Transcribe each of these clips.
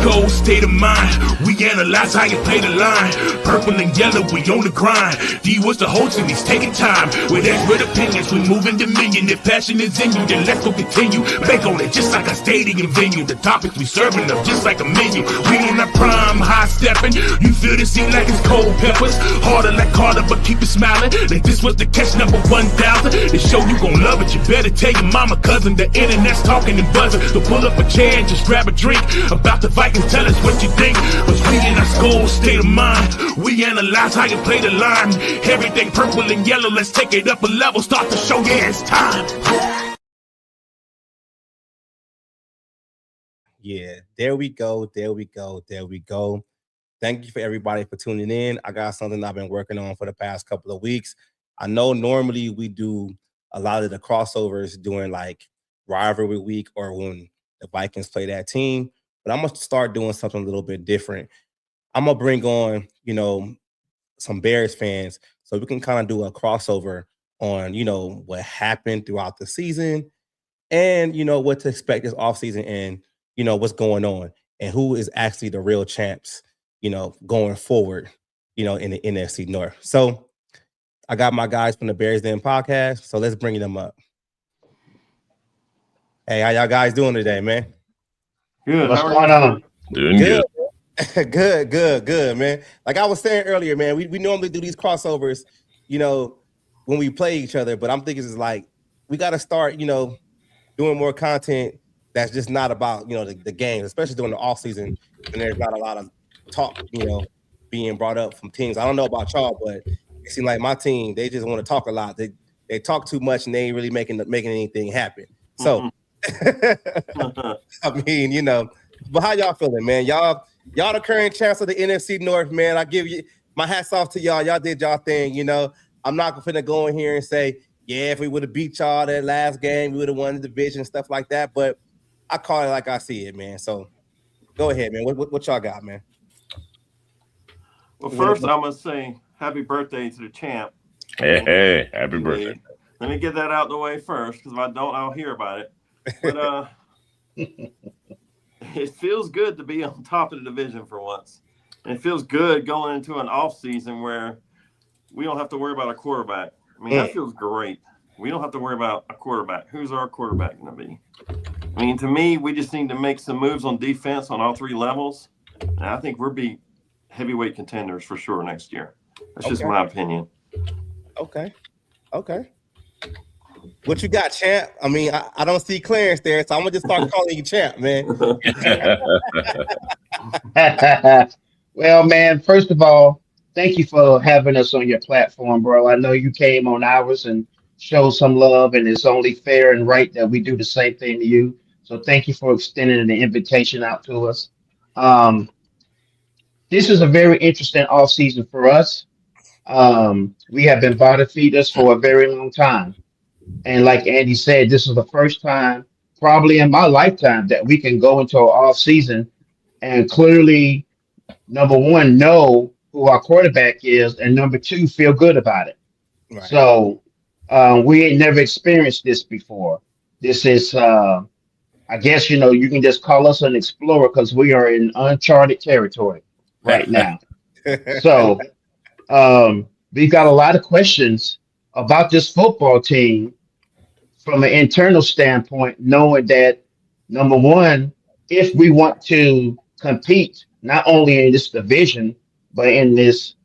Skol, state of mind. We analyze how you play the line. Purple and yellow, we on the grind. D was the host and he's taking time. With expert opinions, we moving dominion. If passion is in you, then let's go continue. Bank on it just like a stadium venue. The topics we serving up just like a menu. We in our prime, high stepping. You feel the scene like it's cold peppers. Harder like Carter, but keep it smiling. Like this was the catch number 1,000. The show you gon' love it. You better tell your mama, cousin. The internet's talking and buzzing. So pull up a chair and just grab a drink. About the Vikings, tell us what you think. But we in our Skol, state of mind. We analyze how you play the line. Everything purple and yellow. Let's take it up a level. Start the show. Yeah, it's time. Yeah, there we go. Thank you for everybody for tuning in. I got something I've been working on for the past couple of weeks. I know normally we do a lot of the crossovers during like rivalry week or when the Vikings play that team, but I'm going to start doing something a little bit different. I'm going to bring on, some Bears fans so we can kind of do a crossover on, what happened throughout the season and, what to expect this offseason and, what's going on and who is actually the real champs, going forward, in the NFC North. So I got my guys from the Bears Den podcast, so let's bring them up. Hey, how y'all guys doing today, man? Good. What's going on? Doing good. Good, man. Like I was saying earlier, man, we normally do these crossovers, when we play each other, but I'm thinking it's like we got to start, doing more content that's just not about, the games, especially during the offseason, and there's not a lot of talk, being brought up from teams. I don't know about y'all, but it seems like my team, they just want to talk a lot. They talk too much and they ain't really making anything happen. So, I mean, but how y'all feeling, man? Y'all the current champs of the NFC North, man. I give you my hats off to y'all. Y'all did y'all thing, I'm not gonna go in here and say, yeah, if we would have beat y'all that last game, we would have won the division, stuff like that. But I call it like I see it, man. So go ahead, man. What y'all got, man? Well, first I'm gonna say happy birthday to the champ. Hey, happy birthday. Let me get that out the way first, because if I don't, I'll hear about it. But it feels good to be on top of the division for once. And it feels good going into an off season where we don't have to worry about a quarterback. I mean, that feels great. We don't have to worry about a quarterback. Who's our quarterback going to be? I mean, to me, we just need to make some moves on defense on all three levels. And I think we'll be heavyweight contenders for sure next year. That's just my opinion. Okay. What you got, champ? I mean, I don't see Clarence there, so I'm going to just start calling you champ, man. Well, man, first of all, thank you for having us on your platform, bro. I know you came on ours and showed some love, and it's only fair and right that we do the same thing to you. So thank you for extending the invitation out to us. This is a very interesting off season for us. We have been bottom feeders for a very long time. And like Andy said, this is the first time probably in my lifetime that we can go into an off season and clearly, number one, know who our quarterback is, and number two, feel good about it. Right. So we ain't never experienced this before. This is, I guess, you can just call us an explorer because we are in uncharted territory right now. So we've got a lot of questions about this football team from an internal standpoint, knowing that, number one, if we want to compete not only in this division, but in this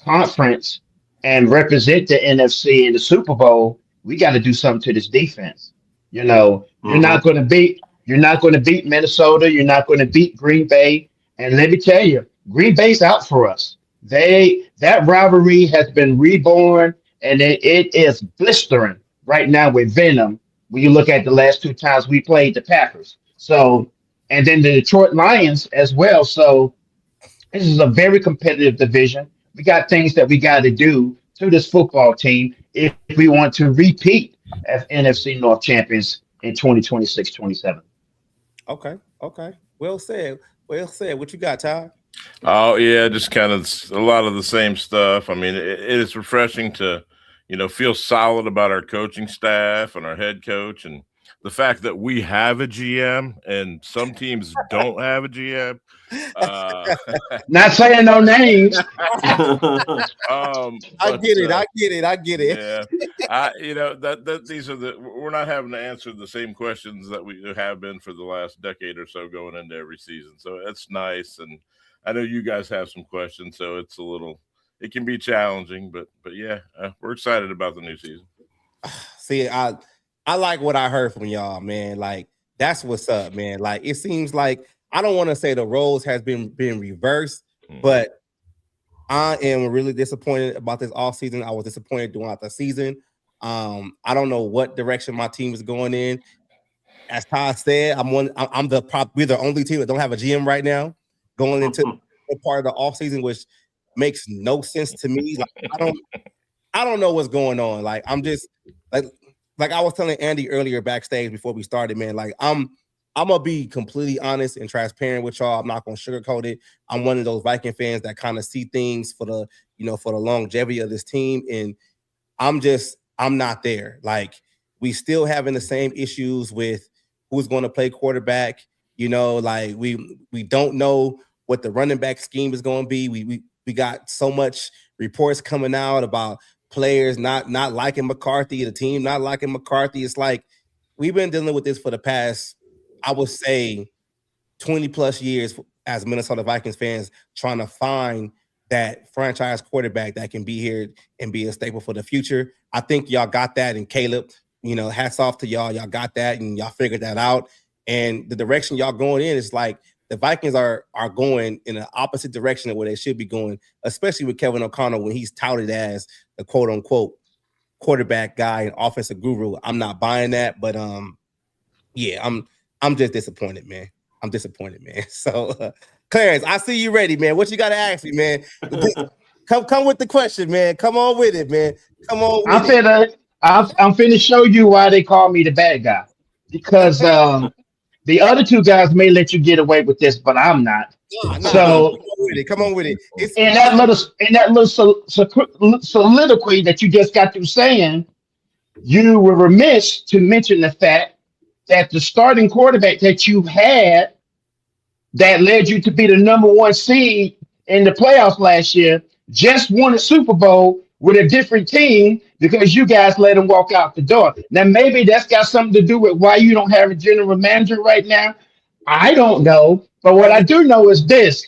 conference and represent the NFC in the Super Bowl, we got to do something to this defense. You're not going to beat Minnesota. You're not going to beat Green Bay. And let me tell you, Green Bay's out for us. That rivalry has been reborn, and it is blistering right now with venom when you look at the last two times we played the Packers. So, and then the Detroit Lions as well. So this is a very competitive division. We got things that we got to do to this football team if we want to repeat as NFC North champions in 2026-27. Okay. Well said. What you got, Ty? Oh, yeah, just kind of a lot of the same stuff. I mean, it is refreshing to, feel solid about our coaching staff and our head coach. And the fact that we have a GM and some teams don't have a GM. Not saying no names. I get it. Yeah, that these are we're not having to answer the same questions that we have been for the last decade or so going into every season. So it's nice, and I know you guys have some questions, so it can be challenging, but yeah, we're excited about the new season. See, I like what I heard from y'all, man. Like, that's what's up, man. Like, it seems like I don't want to say the roles has been reversed, but I am really disappointed about this offseason. I was disappointed throughout the season. I don't know what direction my team is going in. As Todd said, we're the only team that don't have a GM right now going into the part of the offseason, which makes no sense to me. Like, I don't know what's going on. Like, I'm just like I was telling Andy earlier backstage before we started, man. Like, I'm gonna be completely honest and transparent with y'all. I'm not gonna sugarcoat it. I'm one of those Viking fans that kind of see things for the longevity of this team, and I'm not there. Like, we still having the same issues with who's going to play quarterback. Like we don't know what the running back scheme is going to be. We got so much reports coming out about players not liking McCarthy, the team not liking McCarthy. It's like we've been dealing with this for the past, I would say, 20 plus years as Minnesota Vikings fans, trying to find that franchise quarterback that can be here and be a staple for the future. I think y'all got that in Caleb. Hats off to y'all. Y'all got that and y'all figured that out. And the direction y'all going in is like the Vikings are going in the opposite direction of where they should be going, especially with Kevin O'Connell when he's touted as the quote unquote quarterback guy and offensive guru. I'm not buying that, but yeah, I'm just disappointed, man. I'm disappointed, man. So Clarence, I see you ready, man. What you got to ask me, man? Come with the question, man. Come on with it, man. Come on with it. I'm finna show you why they call me the bad guy. Because the other two guys may let you get away with this, but I'm not. So come on with it. In that little soliloquy that you just got through saying, you were remiss to mention the fact that the starting quarterback that you had that led you to be the number one seed in the playoffs last year just won a Super Bowl with a different team because you guys let him walk out the door. Now, maybe that's got something to do with why you don't have a general manager right now. I don't know. But what I do know is this.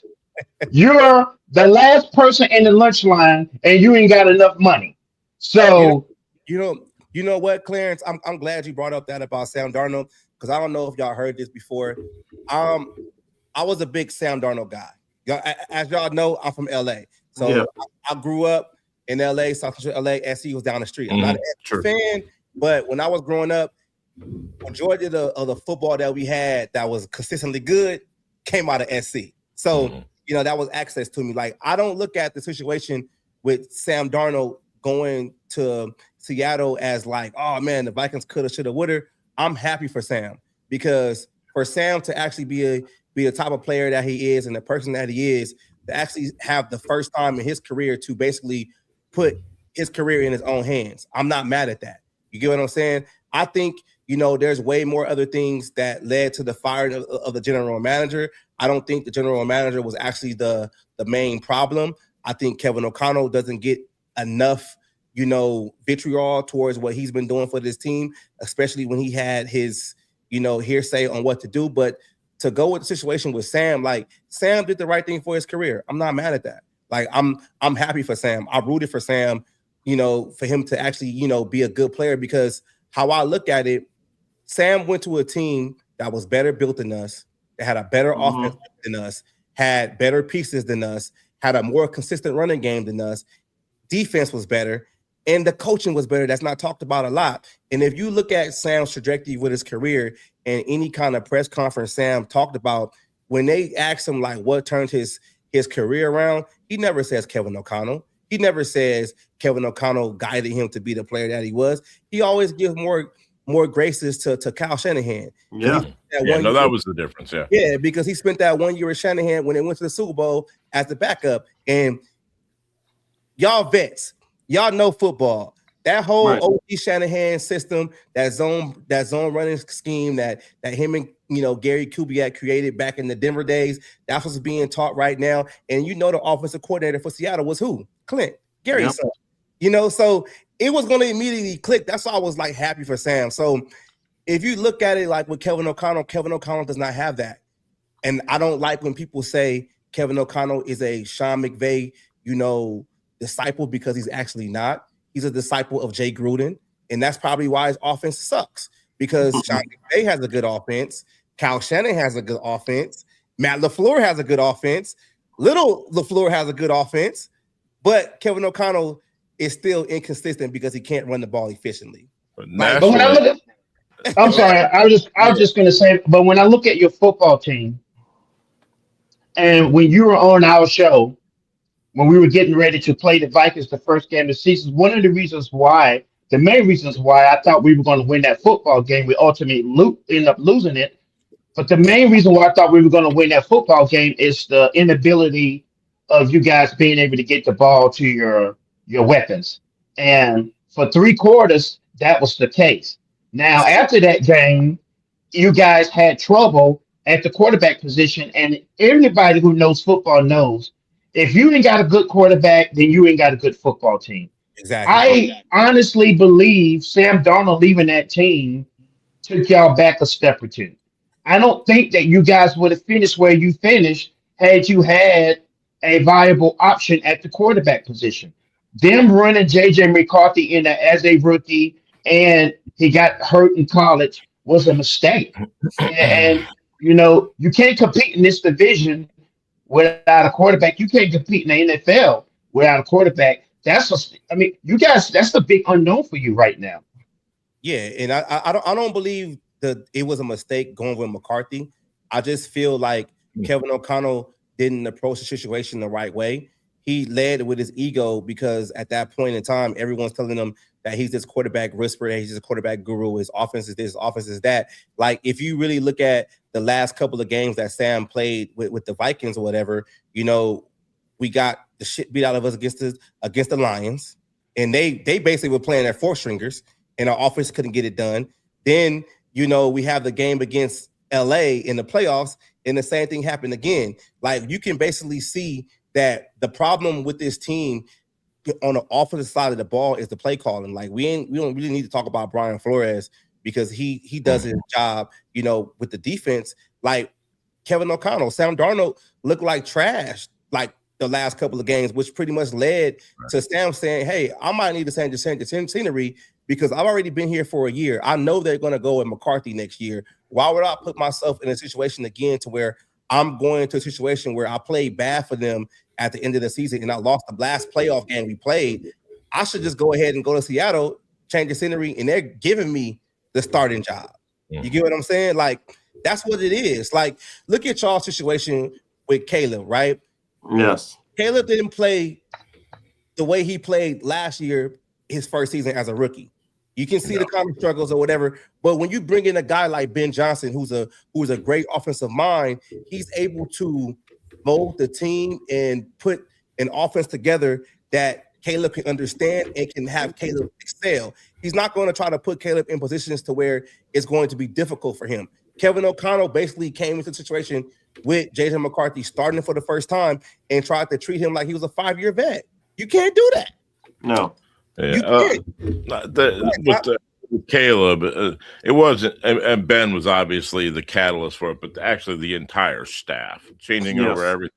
You're the last person in the lunch line and you ain't got enough money. So, you know what, Clarence? I'm glad you brought up that about Sam Darnold, because I don't know if y'all heard this before. I was a big Sam Darnold guy. As y'all know, I'm from LA. So yeah. I grew up in LA, South Central LA. SC was down the street. I'm not an SC fan, but when I was growing up, majority of the football that we had that was consistently good came out of SC. So, that was access to me. Like, I don't look at the situation with Sam Darnold going to Seattle as like, oh man, the Vikings coulda, shoulda, woulda. I'm happy for Sam, because for Sam to actually be the type of player that he is and the person that he is, to actually have the first time in his career to basically put his career in his own hands, I'm not mad at that. You get what I'm saying? I think, there's way more other things that led to the firing of the general manager. I don't think the general manager was actually the main problem. I think Kevin O'Connell doesn't get enough, vitriol towards what he's been doing for this team, especially when he had his, hearsay on what to do. But to go with the situation with Sam, like, Sam did the right thing for his career. I'm not mad at that. Like, I'm happy for Sam. I rooted for Sam, for him to actually, be a good player, because how I look at it, Sam went to a team that was better built than us, that had a better offense than us, had better pieces than us, had a more consistent running game than us. Defense was better, and the coaching was better. That's not talked about a lot. And if you look at Sam's trajectory with his career and any kind of press conference Sam talked about, when they asked him like what turned his career around, he never says Kevin O'Connell. He never says Kevin O'Connell guided him to be the player that he was. He always gives more graces to Kyle Shanahan. Yeah. That was the difference. Yeah. Yeah, because he spent that 1 year with Shanahan when they went to the Super Bowl as the backup. And y'all vets, y'all know football. That whole Right. OG Shanahan system, that zone running scheme that him and Gary Kubiak created back in the Denver days, that's what's being taught right now. And the offensive coordinator for Seattle was who? Clint, Gary's son. So it was going to immediately click. That's why I was like happy for Sam. So if you look at it like with Kevin O'Connell does not have that. And I don't like when people say Kevin O'Connell is a Sean McVay, disciple, because he's actually not. He's a disciple of Jay Gruden, and that's probably why his offense sucks, because Sean McVay has a good offense, Kyle Shanahan has a good offense, Matt LaFleur has a good offense, Little LaFleur has a good offense, but Kevin O'Connell is still inconsistent because he can't run the ball efficiently. But when I look at, I'm sorry, I was just going to say, but when I look at your football team, and when you were on our show, when we were getting ready to play the Vikings the first game of the season, the main reasons why I thought we were going to win that football game, we ultimately ended up losing it. But the main reason why I thought we were going to win that football game is the inability of you guys being able to get the ball to your weapons. And for 3 quarters, that was the case. Now, after that game, you guys had trouble at the quarterback position. And everybody who knows football knows, if you ain't got a good quarterback, then you ain't got a good football team. Exactly. I honestly believe Sam Darnold leaving that team took y'all back a step or two. I don't think that you guys would have finished where you finished had you had a viable option at the quarterback position. Them running J.J. McCarthy in as a rookie, and he got hurt in college, was a mistake. And you can't compete in this division without a quarterback. You can't compete in the NFL without a quarterback. You guys, that's the big unknown for you right now. Yeah, and I don't believe that it was a mistake going with McCarthy. I just feel like Kevin O'Connell didn't approach the situation the right way. He led with his ego, because at that point in time, everyone's telling him that he's this quarterback whisperer, he's this quarterback guru, his offense is this, his offense is that. Like, if you really look at the last couple of games that Sam played with the Vikings or whatever, we got the shit beat out of us against the Lions, and they basically were playing their 4-stringers, and our offense couldn't get it done. Then, we have the game against LA in the playoffs, and the same thing happened again. Like, you can basically see that the problem with this team on the offensive side of the ball is the play calling. Like, we don't really need to talk about Brian Flores, because he does his job, with the defense. Like, Kevin O'Connell, Sam Darnold looked like trash, like, the last couple of games, which pretty much led to Sam saying, hey, I might need to change the scenery, because I've already been here for a year. I know they're going to go with McCarthy next year. Why would I put myself in a situation again to where I'm going into a situation where I played bad for them at the end of the season and I lost the last playoff game we played? I should just go ahead and go to Seattle, change the scenery, and they're giving me the starting job. You get what I'm saying? Like, that's what it is. Like, look at y'all's situation with Caleb, right? Yes. Caleb didn't play the way he played last year, his first season as a rookie. You can see the common struggles or whatever, but when you bring in a guy like Ben Johnson, who's a great offensive mind, he's able to mold the team and put an offense together that Caleb can understand and can have Caleb excel. He's not going to try to put Caleb in positions to where it's going to be difficult for him. Kevin O'Connell basically came into the situation with J.J. McCarthy starting for the first time and tried to treat him like he was a 5-year vet. You can't do that. No. Yeah, with Caleb, it wasn't, and Ben was obviously the catalyst for it, but actually the entire staff changing over everything.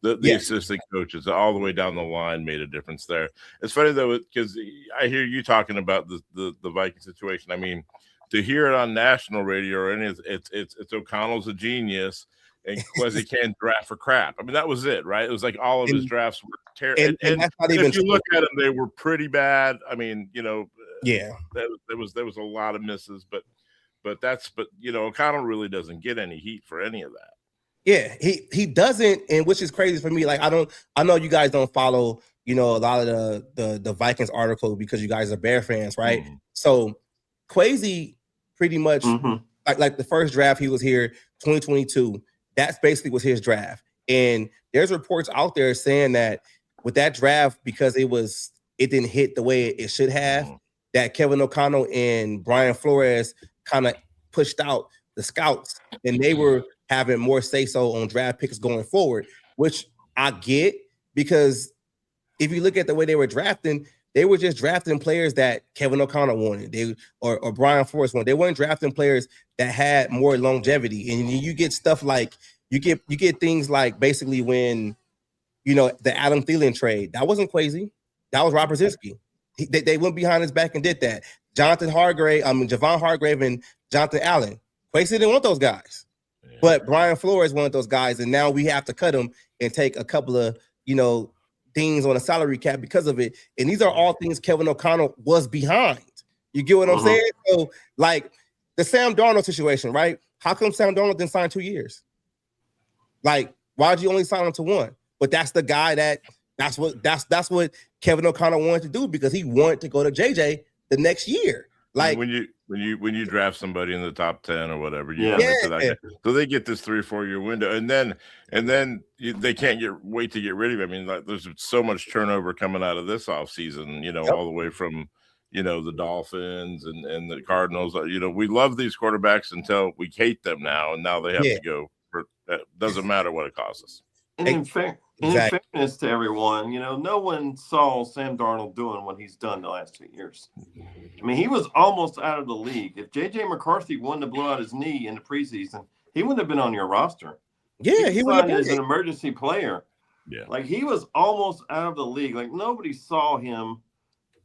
The assistant coaches all the way down the line made a difference there. It's funny though, because I hear you talking about the Viking situation. I mean, to hear it on national radio or it's O'Connell's a genius and Kwesi can't draft for crap. I mean, that was it, right? It was like all of his drafts were terrible. And that's not even if you look at them, they were pretty bad. I mean, there was a lot of misses, but O'Connell really doesn't get any heat for any of that. Yeah, he doesn't, and which is crazy for me. Like, I know you guys don't follow, a lot of the Vikings article because you guys are Bear fans, right? Mm-hmm. So Kwesi pretty much like the first draft he was here, 2022. That's basically was his draft. And there's reports out there saying that with that draft, because it was it didn't hit the way it should have. Mhm. That Kevin O'Connell and Brian Flores kind of pushed out the scouts, and they were having more say so on draft picks going forward, which I get, because if you look at the way they were drafting, they were just drafting players that Kevin O'Connell wanted, or Brian Flores wanted. They weren't drafting players that had more longevity. And you get stuff like you get things like basically when the Adam Thielen trade, that wasn't Kwesi, that was Rob Brzezinski. They went behind his back and did that. Javon Hargrave and Jonathan Allen. Kwesi didn't want those guys, but Brian Flores wanted those guys, and now we have to cut them and take a couple of things on a salary cap because of it. And these are all things Kevin O'Connell was behind. You get what I'm saying? So, like the Sam Darnold situation, right? How come Sam Darnold didn't sign 2 years? Like, why'd you only sign him to 1? But that's the guy that's what Kevin O'Connell wanted to do, because he wanted to go to JJ the next year. Like when you draft somebody in the top 10 or whatever, so they get this 3 or 4 year window, and then they can't wait to get rid of him. I mean, like, there's so much turnover coming out of this offseason, all the way from the Dolphins and the Cardinals. We love these quarterbacks until we hate them now, and now they have to go. Doesn't matter what it costs us. And in fairness to everyone, no one saw Sam Darnold doing what he's done the last 2 years. I mean, he was almost out of the league. If J.J. McCarthy wouldn't have blew out his knee in the preseason, he wouldn't have been on your roster. Yeah, he would have been as an emergency player. Yeah, like he was almost out of the league. Like nobody saw him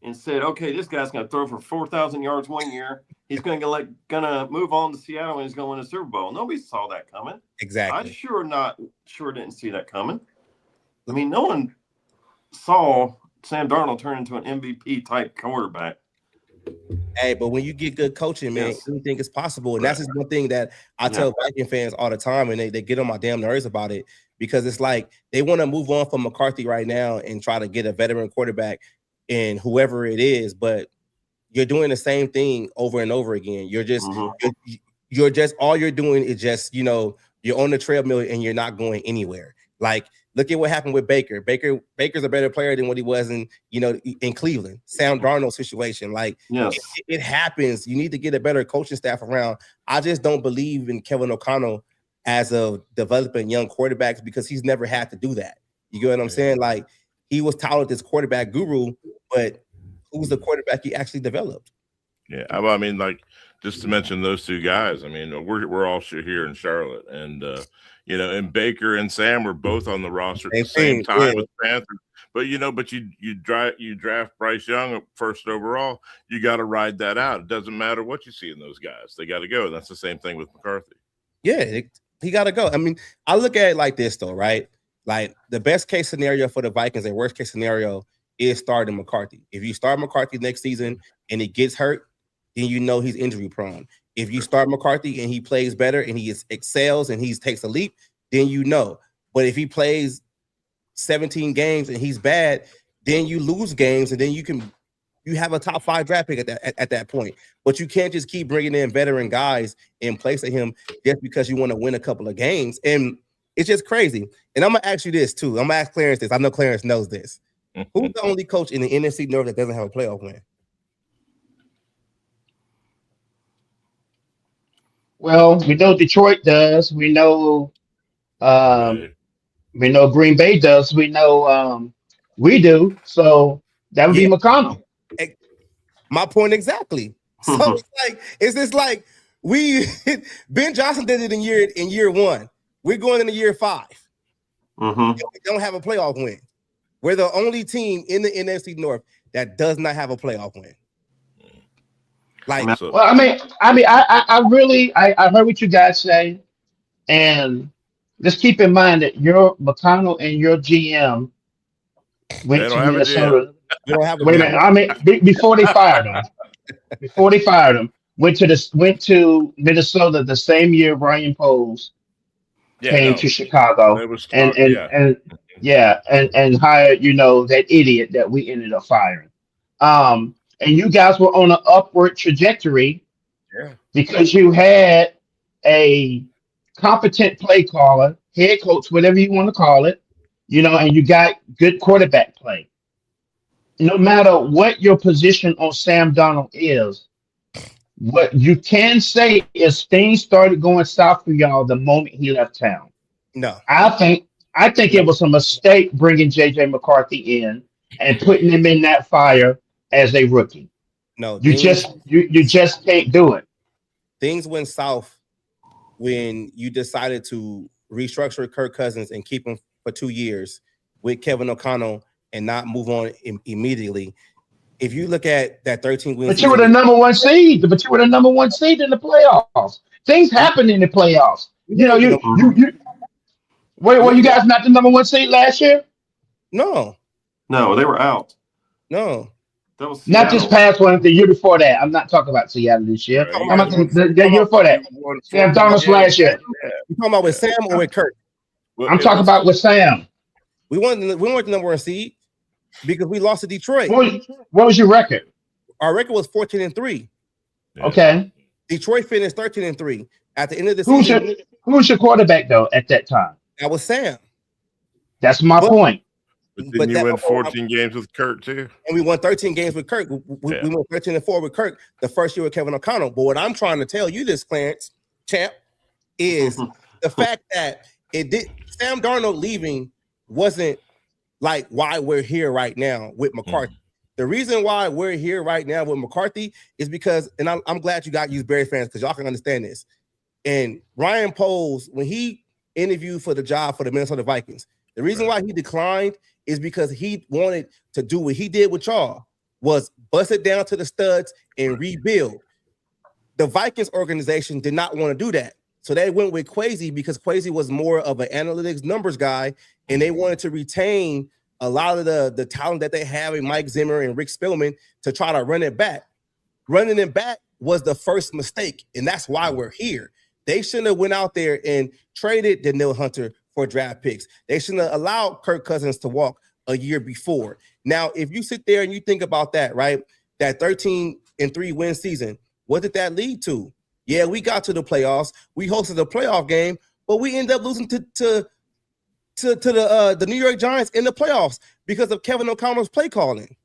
and said, "Okay, this guy's going to throw for 4,000 yards 1 year. He's going to move on to Seattle and he's going to win a Super Bowl." Nobody saw that coming. Exactly. I sure didn't see that coming. I mean, no one saw Sam Darnold turn into an MVP type quarterback. Hey, but when you get good coaching, man, anything is possible. And that's just one thing that I tell Viking fans all the time, and they get on my damn nerves about it, because it's like they want to move on from McCarthy right now and try to get a veteran quarterback in whoever it is, but you're doing the same thing over and over again. You're just you're just all you're doing is just you're on the treadmill and you're not going anywhere. Like, look at what happened with Baker. Baker's a better player than what he was in Cleveland. Sam Darnold situation. Like, it happens. You need to get a better coaching staff around. I just don't believe in Kevin O'Connell as a developing young quarterbacks, because he's never had to do that. You get what I'm saying? Like, he was touted as quarterback guru, but who's the quarterback he actually developed? Yeah, I mean, like, just to mention those two guys. I mean, we're all here in Charlotte, and and Baker and Sam were both on the roster at the same time with Panthers. But you draft Bryce Young first overall. You got to ride that out. It doesn't matter what you see in those guys; they got to go. And that's the same thing with McCarthy. Yeah, he got to go. I mean, I look at it like this, though, right? Like, the best case scenario for the Vikings and worst case scenario is starting McCarthy. If you start McCarthy next season and he gets hurt, then he's injury prone. If you start McCarthy and he plays better and he excels and he takes a leap, then But if he plays 17 games and he's bad, then you lose games, and then you have a top 5 draft pick at that point. But you can't just keep bringing in veteran guys in place of him just because you want to win a couple of games. And it's just crazy. And I'm going to ask you this, too. I'm going to ask Clarence this. I know Clarence knows this. Who's the only coach in the NFC North that doesn't have a playoff win? Well, we know Detroit does. We know Green Bay does. We know we do. So that would be McConnell. My point exactly. So it's just like Ben Johnson did it in year 1. We're going into year 5. We don't have a playoff win. We're the only team in the NFC North that does not have a playoff win. Like, well, I really heard what you guys say, and just keep in mind that your McConnell and your GM went to Minnesota. Wait a minute. I mean, before they fired him, went to Minnesota the same year Ryan Poles came to Chicago, and hired that idiot that we ended up firing. And you guys were on an upward trajectory because you had a competent play caller, head coach, whatever you want to call it, and you got good quarterback play. no matter what your position on Sam Donald is, what you can say is things started going south for y'all the moment he left town. No, I think I think no, it was a mistake bringing JJ McCarthy in and putting him in that fire as a rookie. no. You just can't do it. Things went south when you decided to restructure Kirk Cousins and keep him for 2 years with Kevin O'Connell and not move on immediately. If you look at that 13-win But you were the season, number one seed. But you were the number one seed in the playoffs. Things happen in the playoffs. we You know, weren't the you were we, you guys not the number one seed last year? no, No, they were out. no. That was Not this Seattle. past one, the year before that. I'm not talking about Seattle this year. Right. I'm about the year before that. You won Sam 14 Donald's games. last year. You talking about with Sam or with Kirk? Well, I'm it talking was- about with Sam. We weren't the number one seed because we lost to Detroit. What was your record? Our record was 14-3. Yeah. Okay. Detroit finished 13-3. At the end of the Who season, was your quarterback though at that time? that was Sam. That's my But- point. But But didn't you that- win 14 games with Kurt too? And we won 13 games with Kirk. We went 13-4 with Kirk the first year with Kevin O'Connell. But what I'm trying to tell you this, Clarence, champ, is the fact that Sam Darnold leaving wasn't like why we're here right now with McCarthy. The reason why we're here right now with McCarthy is because, and I'm glad you got used Bears fans because y'all can understand this. And Ryan Poles, when he interviewed for the job for the Minnesota Vikings, the reason why he declined is because he wanted to do what he did with y'all, was bust it down to the studs and rebuild. The Vikings organization did not want to do that. So they went with Kwesi because Kwesi was more of an analytics numbers guy, and they wanted to retain a lot of the talent that they have in Mike Zimmer and Rick Spielman to try to run it back. Running it back was the first mistake, and that's why we're here. They shouldn't have went out there and traded Daniil Hunter for draft picks. They shouldn't have allowed Kirk Cousins to walk a year before. Now, if you sit there and you think about that, right, that 13-3 win season, what did that lead to? Yeah, we got to the playoffs. We hosted a playoff game, but we ended up losing to the New York Giants in the playoffs because of Kevin O'Connell's play calling.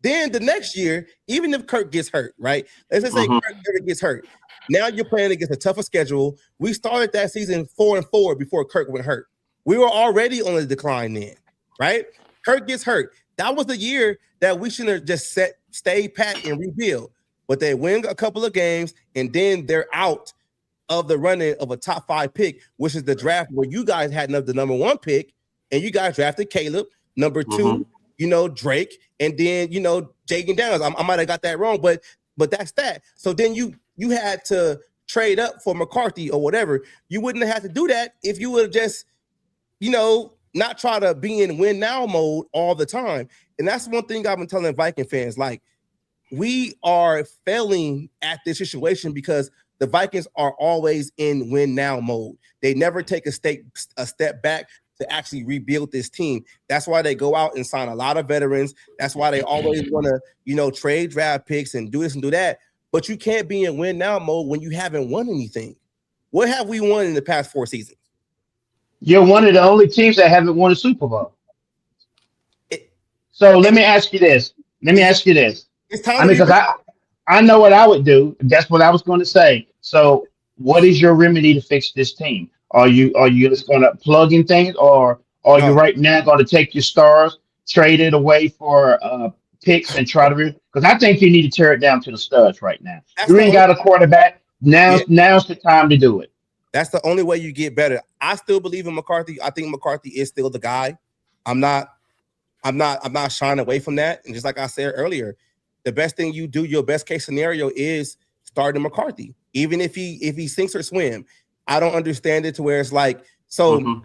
Then the next year, even if Kirk gets hurt, right? Let's just say Kirk never gets hurt. Now you're playing against a tougher schedule. We started that season 4-4 before Kirk went hurt. We were already on a decline then, right? Kirk gets hurt. That was the year that we should have just stay pat and rebuild. But they win a couple of games, and then they're out of the running of a top 5 pick, which is the draft where you guys had the number 1 pick, and you guys drafted Caleb, number 2, Drake, and then Jaden Downs. I might have got that wrong, but that's that. So then you had to trade up for McCarthy or whatever. You wouldn't have had to do that if you would have just, not try to be in win now mode all the time. And that's one thing I've been telling Viking fans, like, we are failing at this situation because the Vikings are always in win now mode. They never take a step back to actually rebuild this team. That's why they go out and sign a lot of veterans. That's why they always want to, trade draft picks and do this and do that. But you can't be in win now mode when you haven't won anything. What have we won in the past 4 seasons? You're one of the only teams that haven't won a Super Bowl. So let me ask you this. It's time Because I know what I would do. That's what I was going to say. So what is your remedy to fix this team? Are you just going to plug in things, or are you right now going to take your stars, trade it away for picks, and try to? Because I think you need to tear it down to the studs right now. You ain't got a quarterback. Now's the time to do it. That's the only way you get better. I still believe in McCarthy. I think McCarthy is still the guy. I'm not shying away from that. And just like I said earlier, the best thing you do, your best case scenario, is starting McCarthy, even if he sinks or swim. I don't understand it to where it's like, so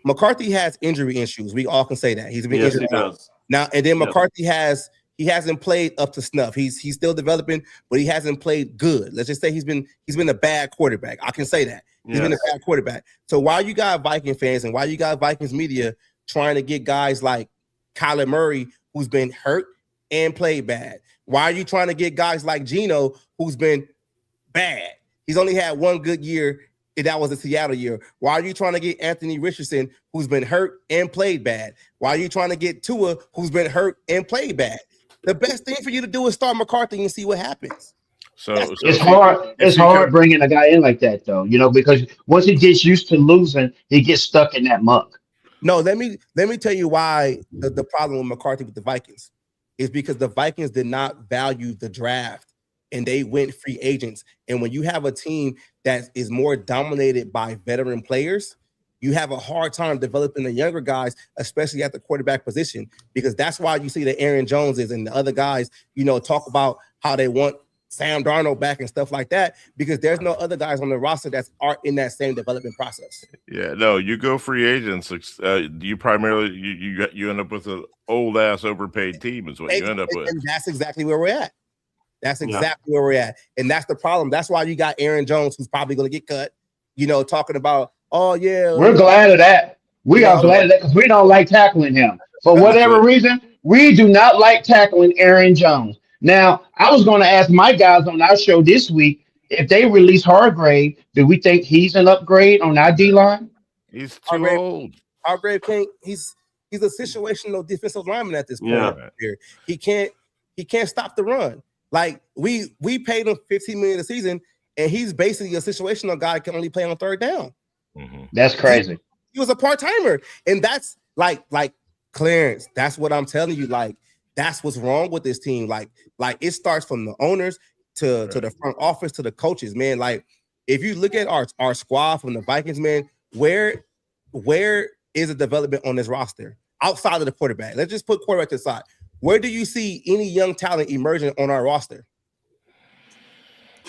McCarthy has injury issues. We all can say that. He's been injured. He does. Now, and then McCarthy hasn't played up to snuff. He's still developing, but he hasn't played good. Let's just say he's been a bad quarterback. I can say that. He's been a bad quarterback. So why you got Viking fans and why you got Vikings media trying to get guys like Kyler Murray, who's been hurt and played bad? Why are you trying to get guys like Geno, who's been bad? He's only had 1 good year That was the Seattle year. Why are you trying to get Anthony Richardson, who's been hurt and played bad? Why are you trying to get Tua, who's been hurt and played bad? The best thing for you to do is start McCarthy and see what happens. It's hard. It's hard bringing a guy in like that, though. Because once he gets used to losing, he gets stuck in that muck. No, let me tell you why the problem with McCarthy with the Vikings is because the Vikings did not value the draft and they went free agents. And when you have a team that is more dominated by veteran players, you have a hard time developing the younger guys, especially at the quarterback position, because that's why you see the Aaron Joneses and the other guys, talk about how they want Sam Darnold back and stuff like that, because there's no other guys on the roster that are in that same development process. Yeah, no, you go free agents. You primarily you end up with an old ass overpaid team is what you end up with. And that's exactly where we're at. That's exactly where we're at, and that's the problem. That's why you got Aaron Jones, who's probably going to get cut. Talking about, oh yeah, we're glad of that. We are glad of that because we don't like tackling him for whatever reason. We do not like tackling Aaron Jones. Now, I was going to ask my guys on our show this week if they release Hargrave. Do we think he's an upgrade on our D line? He's too old. Hargrave can't. He's a situational defensive lineman at this point. Yeah. He can't stop the run. Like we paid him $15 million a season, and he's basically a situational guy that can only play on third down. Mm-hmm. That's crazy. He was a part-timer, and that's like Clarence. That's what I'm telling you. Like that's what's wrong with this team. Like it starts from the owners to the front office to the coaches, man. Like if you look at our squad from the Vikings, man, where is the development on this roster outside of the quarterback? Let's just put quarterback to the side. Where do you see any young talent emerging on our roster?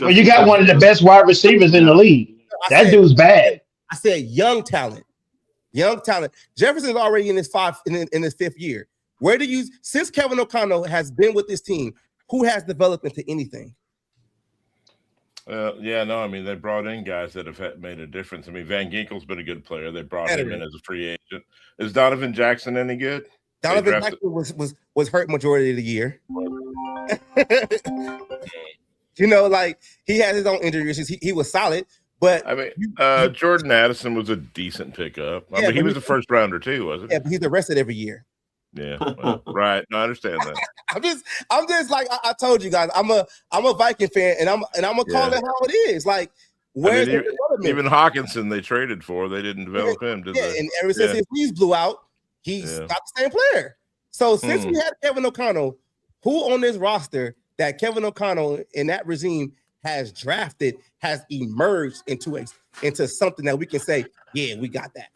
Well, you got one of the best wide receivers in the league. That dude's bad. I said young talent. Young talent. Jefferson's already in his fifth year. Where do you, since Kevin O'Connell has been with this team, who has developed into anything? I mean, they brought in guys that have made a difference. I mean, Van Ginkel's been a good player. They brought him in as a free agent. Is Donovan Jackson any good? Donovan Jackson was hurt majority of the year. Like he had his own injury issues. He was solid, but I mean, Jordan Addison was a decent pickup. I mean, he was a first rounder too, wasn't he? Yeah, but he's arrested every year. Yeah, well, right. No, I understand that. I'm just like I told you guys. I'm a Viking fan, and I'm gonna call it how it is. Like, where's the development? Even Hawkinson they traded for, they didn't develop him, did they? And ever since his knees blew out, he's not the same player. So since we had Kevin O'Connell, who on this roster that Kevin O'Connell and that regime has drafted has emerged into something that we can say, yeah, we got that.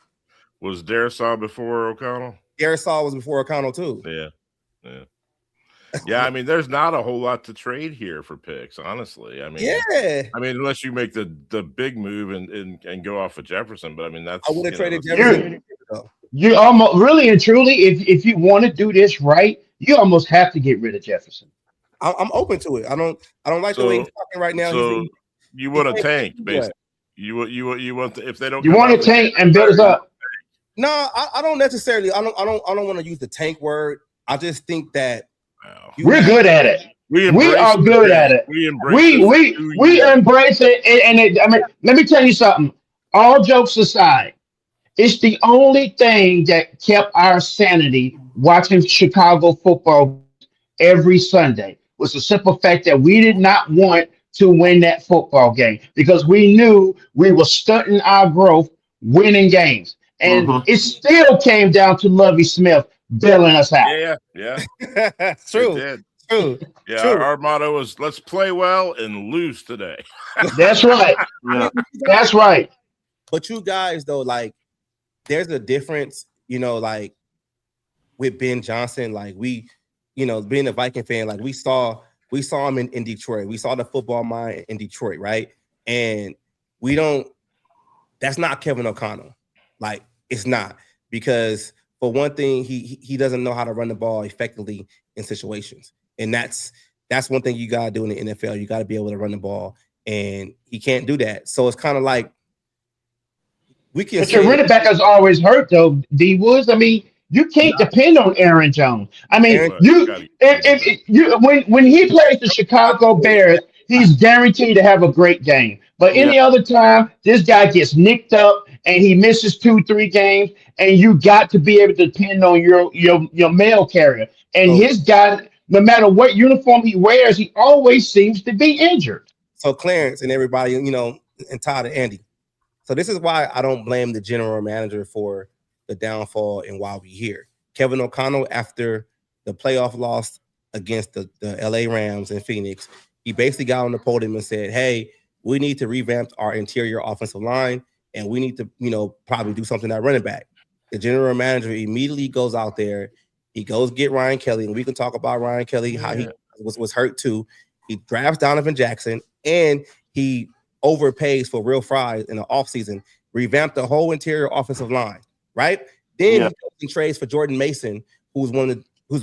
Was Darisaw before O'Connell? Darisaw was before O'Connell too. Yeah. I mean, there's not a whole lot to trade here for picks, honestly. I mean, unless you make the big move and go off of Jefferson, but I mean, that's I would have traded Jefferson. You almost really and truly, if you want to do this right, you almost have to get rid of Jefferson. I'm open to it. I don't like the way he's talking right now. So you want a tank, basically. You want if they don't. You want a tank and build us up. No, I don't necessarily. I don't want to use the tank word. I just think that we're good at it. We are good at it. We embrace it, and I mean, let me tell you something. All jokes aside, it's the only thing that kept our sanity watching Chicago football every Sunday was the simple fact that we did not want to win that football game because we knew we were stunting our growth winning games. And it still came down to Lovie Smith bailing us out. Yeah. True. Yeah, our motto is let's play well and lose today. That's right. That's right. But you guys, though, like, there's a difference, like with Ben Johnson, like being a Viking fan, like we saw him in Detroit. We saw the football mind in Detroit, right? And that's not Kevin O'Connell. Like, it's not, because for one thing, he doesn't know how to run the ball effectively in situations. And that's one thing you gotta do in the NFL. You gotta be able to run the ball, and he can't do that. So it's kind of like we can. But your running back is always hurt, though, D Woods. I mean, you can't depend on Aaron Jones. I mean, when he plays the Chicago Bears, he's guaranteed to have a great game. But any other time, this guy gets nicked up and he misses 2-3 games, and you got to be able to depend on your mail carrier. And So, his guy, no matter what uniform he wears, he always seems to be injured. so Clarence and everybody, and Todd and Andy. So this is why I don't blame the general manager for the downfall and why we here. Kevin O'Connell, after the playoff loss against the LA Rams in Phoenix, he basically got on the podium and said, hey, we need to revamp our interior offensive line, and we need to, probably do something at running back. The general manager immediately goes out there. He goes get Ryan Kelly, and we can talk about Ryan Kelly, how he was hurt too. He drafts Donovan Jackson, and he overpays for real fries in the offseason, revamped the whole interior offensive line, right? Then he goes and trades for Jordan Mason, who's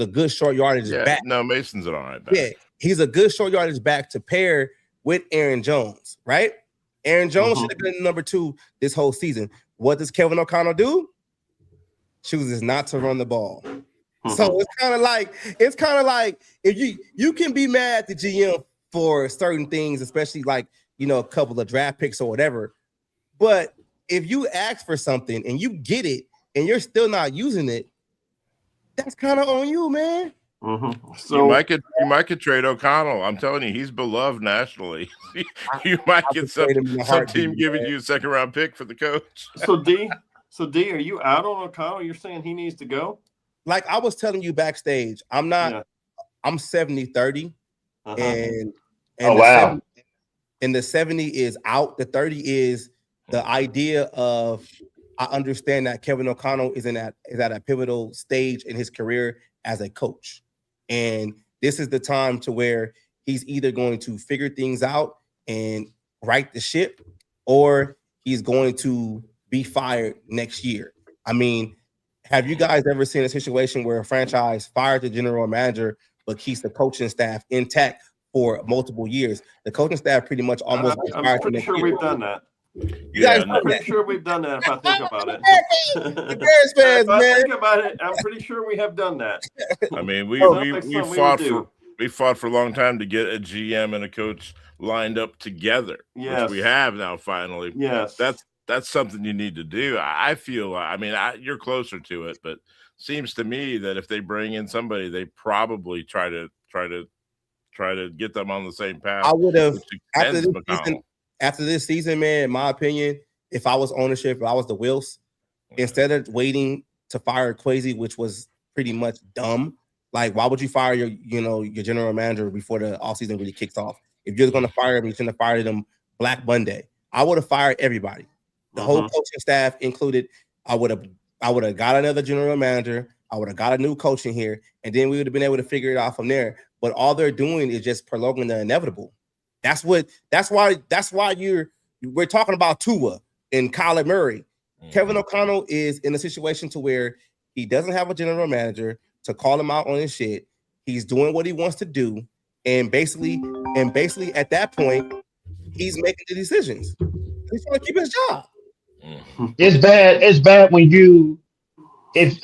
a good short yardage back. No, Mason's an all right back. Yeah, he's a good short yardage back to pair with Aaron Jones, right? Aaron Jones should have been number 2 this whole season. What does Kevin O'Connell do? Chooses not to run the ball. So it's kind of like if you can be mad at the GM for certain things, especially like a couple of draft picks or whatever. But if you ask for something and you get it and you're still not using it, that's kind of on you, man. So you might could trade O'Connell. I'm telling you, he's beloved nationally. You might get some team giving you a second round pick for the coach. So D, are you out on O'Connell? You're saying he needs to go? Like I was telling you backstage, I'm 70-30. And wow. The 70 is out. The 30 is the idea of, I understand that Kevin O'Connell is at a pivotal stage in his career as a coach. And this is the time to where he's either going to figure things out and right the ship, or he's going to be fired next year. I mean, have you guys ever seen a situation where a franchise fired the general manager but keeps the coaching staff intact for multiple years? The coaching staff pretty much almost. I'm pretty sure we've done that. I'm pretty sure we've done that. If I think about it, if I think about it, I'm pretty sure we have done that. I mean, we fought for a long time to get a GM and a coach lined up together. Yes, which we have now finally. Yes, that's something you need to do. I feel. I mean, you're closer to it, but seems to me that if they bring in somebody, they probably try to get them on the same path. I would have after this season, man, in my opinion, if I was ownership, if I was the Wills, instead of waiting to fire Kwesi, which was pretty much dumb, like why would you fire your general manager before the offseason really kicks off? If you're going to fire him, you shouldn't have fired him Black Monday. I would have fired everybody, the whole coaching staff included. I would have got another general manager. I would have got a new coach in here, and then we would have been able to figure it out from there. But all they're doing is just prolonging the inevitable. That's why we're talking about Tua and Kyler Murray. Kevin O'Connell is in a situation to where he doesn't have a general manager to call him out on his shit. He's doing what he wants to do, and basically at that point, he's making the decisions. He's trying to keep his job. It's bad when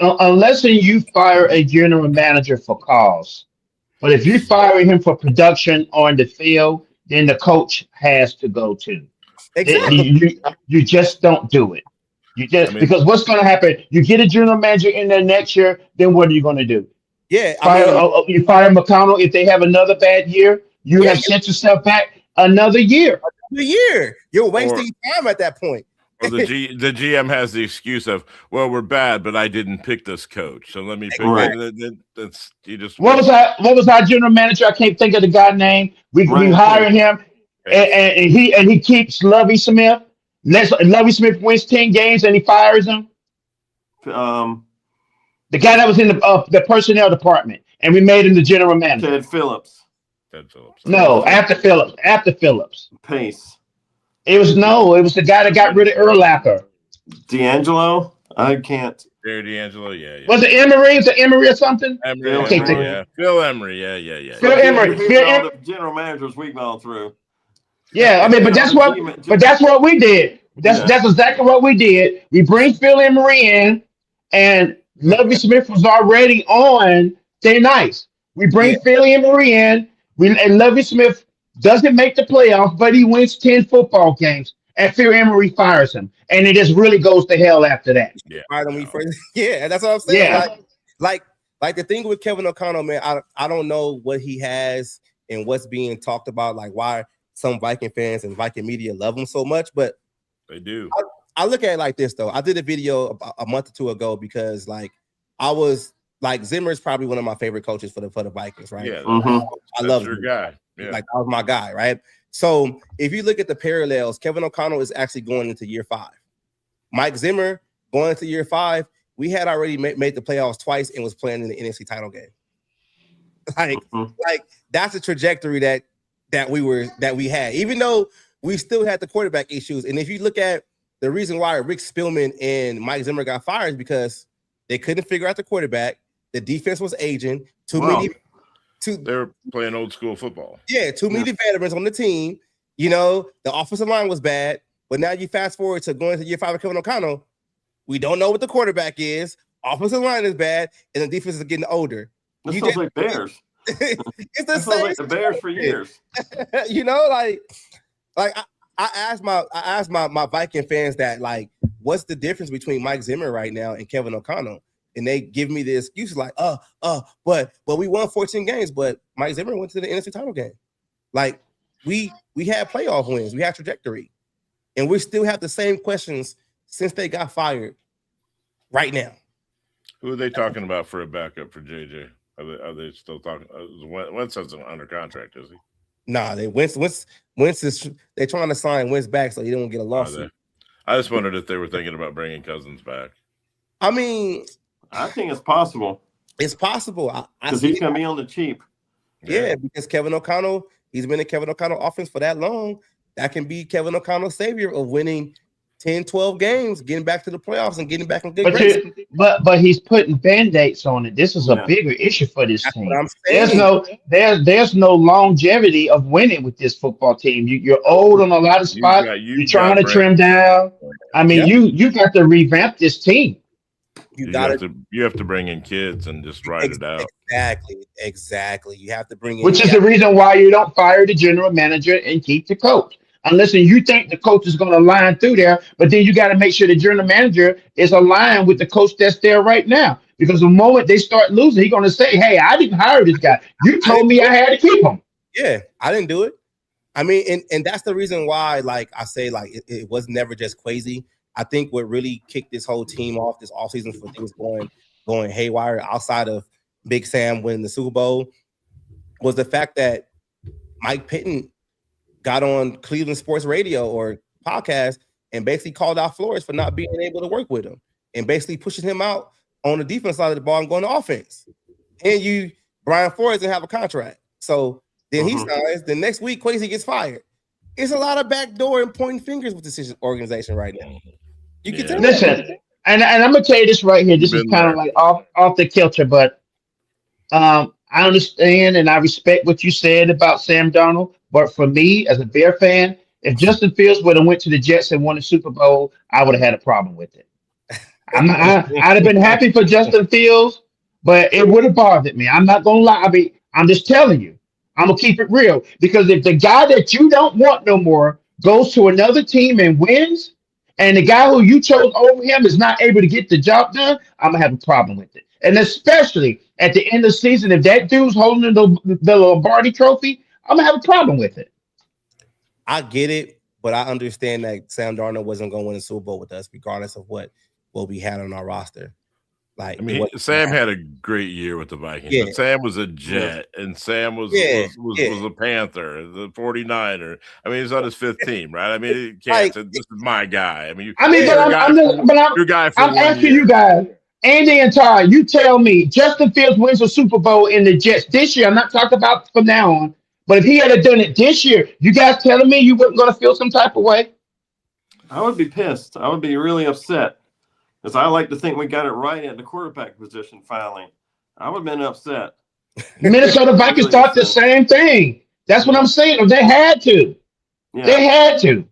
unless you fire a general manager for cause. But if you fire him for production on the field, then the coach has to go too. Exactly. You just don't do it. Because what's going to happen? You get a general manager in there next year, then what are you going to do? Yeah, you fire McConnell if they have another bad year. You have sent yourself back another year. You're wasting time at that point. Or the GM has the excuse of, well, we're bad, but I didn't pick this coach, so let me pick. Right. What was our general manager? I can't think of the guy's name. We hired him, and he keeps Lovie Smith. Lovie Smith wins 10 games and he fires him. The guy that was in the personnel department, and we made him the general manager. Ted Phillips. No, after Phillips. Pace. It was the guy that got rid of Urlacher. D'Angelo? I can't. Jerry D'Angelo, yeah. Was it Emery? Was it Emery or something? Phil Emery, yeah. Phil Emery. The general managers we've gone through. Yeah, I mean, but that's what we did. That's exactly what we did. We bring Phil Emery in, and Lovie Smith was already on thin ice. We bring Phil Emery in, and Lovie Smith doesn't make the playoffs, but he wins 10 football games, and Phil Emery fires him, and it just really goes to hell after that. Yeah. Right when we first, yeah, that's what I'm saying. Yeah. Like the thing with Kevin O'Connell, man, I don't know what he has and what's being talked about, like why some Viking fans and Viking media love him so much, but They do. I look at it like this though. I did a video about a month or two ago because like I was like Zimmer is probably one of my favorite coaches for the Vikings, right? Yeah, I love your him. guy. Yeah. Like that was my guy, right? So if you look at the parallels, Kevin O'Connell is actually going into year 5. Mike Zimmer going into year 5. We had already made the playoffs twice and was playing in the NFC title game. Like that's a trajectory that we had, even though we still had the quarterback issues. And if you look at the reason why Rick Spielman and Mike Zimmer got fired is because they couldn't figure out the quarterback. The defense was aging. They were playing old school football. Yeah, too many veterans on the team. You know, the offensive line was bad. But now you fast forward to going to year 5 of Kevin O'Connell. We don't know what the quarterback is. Offensive line is bad, and the defense is getting older. This sounds like Bears. It's the Sounds same. like the Bears for years. You know, like I asked my Viking fans that, like, what's the difference between Mike Zimmer right now and Kevin O'Connell? And they give me the excuse like, but we won 14 games, but Mike Zimmer went to the NFC title game. Like we had playoff wins, we had trajectory, and we still have the same questions since they got fired right now. Who are they talking about for a backup for JJ? Are they still talking? Wentz is under contract, is he? Nah, Wentz is they're trying to sign Wentz back so he don't get a lawsuit. I just wondered if they were thinking about bringing Cousins back. I mean, I think it's possible. It's possible because he's going to be on the cheap. Yeah, because Kevin O'Connell, he's been in Kevin O'Connell offense for that long. That can be Kevin O'Connell's savior of winning 10, 12 games, getting back to the playoffs and getting back in good grace. But he's putting band-aids on it. This is a bigger issue for this team. What I'm saying. There's no longevity of winning with this football team. You're old on a lot of spots. You're trying to trim down. I mean, you got to revamp this team. You have to bring in kids and just ride it out. Exactly. You have to bring in, which is the reason why you don't fire the general manager and keep the coach. Unless you think the coach is going to line through there, but then you got to make sure the general manager is aligned with the coach that's there right now. Because the moment they start losing, he's going to say, "Hey, I didn't hire this guy. You told me I had to keep him." Yeah, I didn't do it. I mean, and that's the reason why, like I say, like it was never just crazy. I think what really kicked this whole team off this offseason for things going haywire outside of Big Sam winning the Super Bowl was the fact that Mike Pitton got on Cleveland sports radio or podcast and basically called out Flores for not being able to work with him and basically pushing him out on the defense side of the ball and going to offense. And Brian Flores didn't have a contract. So then he signs. The next week, Quasi gets fired. It's a lot of backdoor and pointing fingers with this organization right now. You can tell. Listen, and I'm going to tell you this right here. This is kind of like off the kilter, but I understand and I respect what you said about Sam Darnold. But for me, as a Bear fan, if Justin Fields would have went to the Jets and won the Super Bowl, I would have had a problem with it. I'd have been happy for Justin Fields, but it would have bothered me. I'm not going to lie. I mean, I'm just telling you. I'm going to keep it real. Because if the guy that you don't want no more goes to another team and wins, and the guy who you chose over him is not able to get the job done, I'm going to have a problem with it. And especially at the end of the season, if that dude's holding the Lombardi trophy, I'm going to have a problem with it. I get it, but I understand that Sam Darnold wasn't going to win a Super Bowl with us, regardless of what we had on our roster. Like, I mean, Sam had a great year with the Vikings. Yeah. But Sam was a Jet, and Sam was a Panther, the 49er. I mean, he's on his 5th team, right? I mean, he can't say, this is my guy. I mean, I'm asking you guys, Andy and Ty, you tell me Justin Fields wins a Super Bowl in the Jets this year. I'm not talking about from now on, but if he had done it this year, you guys telling me you weren't going to feel some type of way? I would be pissed. I would be really upset. Because I like to think we got it right at the quarterback position finally. I would have been upset. Minnesota Vikings thought the same thing. That's what I'm saying. They had to. Yeah. They had to.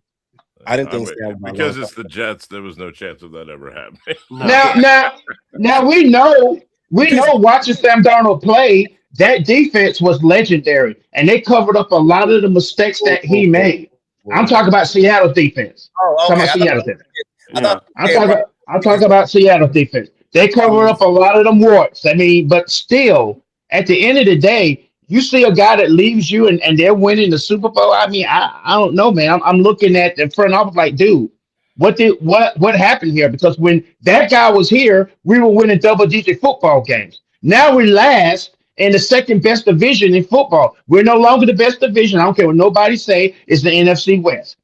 I didn't think so. Because it's the Jets, there was no chance of that ever happening. No. Now we know watching Sam Darnold play that defense was legendary, and they covered up a lot of the mistakes Whoa, that he whoa, made. whoa, I'm whoa. talking about Seattle's defense. Oh, Talking okay. about Seattle's defense. I thought Yeah. you said Brian I'm talking Rodgers. about Seattle's defense. They I cover mean, up a lot of them warts. I mean, but still, at the end of the day, you see a guy that leaves you and they're winning the Super Bowl. I mean, I don't know, man. I'm looking at the front office like, dude, what happened here? Because when that guy was here, we were winning double-digit football games. Now we're last in the second best division in football. We're no longer the best division. I don't care what nobody say. It's the NFC West,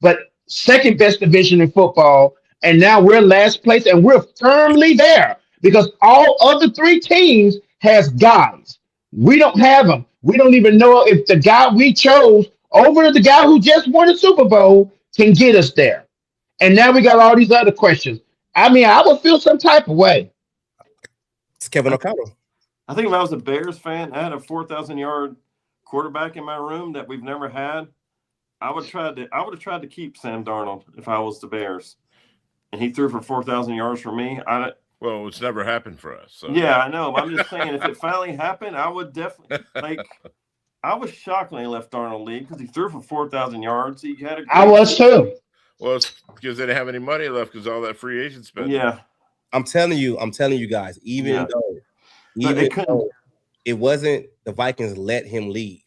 but second best division in football, and now we're last place, and we're firmly there because all other three teams has guys. We don't have them. We don't even know if the guy we chose over the guy who just won the Super Bowl can get us there. And now we got all these other questions. I mean, I would feel some type of way. it's Kevin O'Connell. I think if I was a Bears fan, I had a 4,000-yard quarterback in my room that we've never had. I would have tried to keep Sam Darnold if I was the Bears, and he threw for 4,000 yards for me. Well, it's never happened for us. So. Yeah, I know. But I'm just saying, if it finally happened, I would definitely I was shocked when he left Darnold league because he threw for 4,000 yards. He had a. I was too. Well, it's because they didn't have any money left because all that free agent spending. Yeah, I'm telling you guys, even But though it wasn't the Vikings let him leave.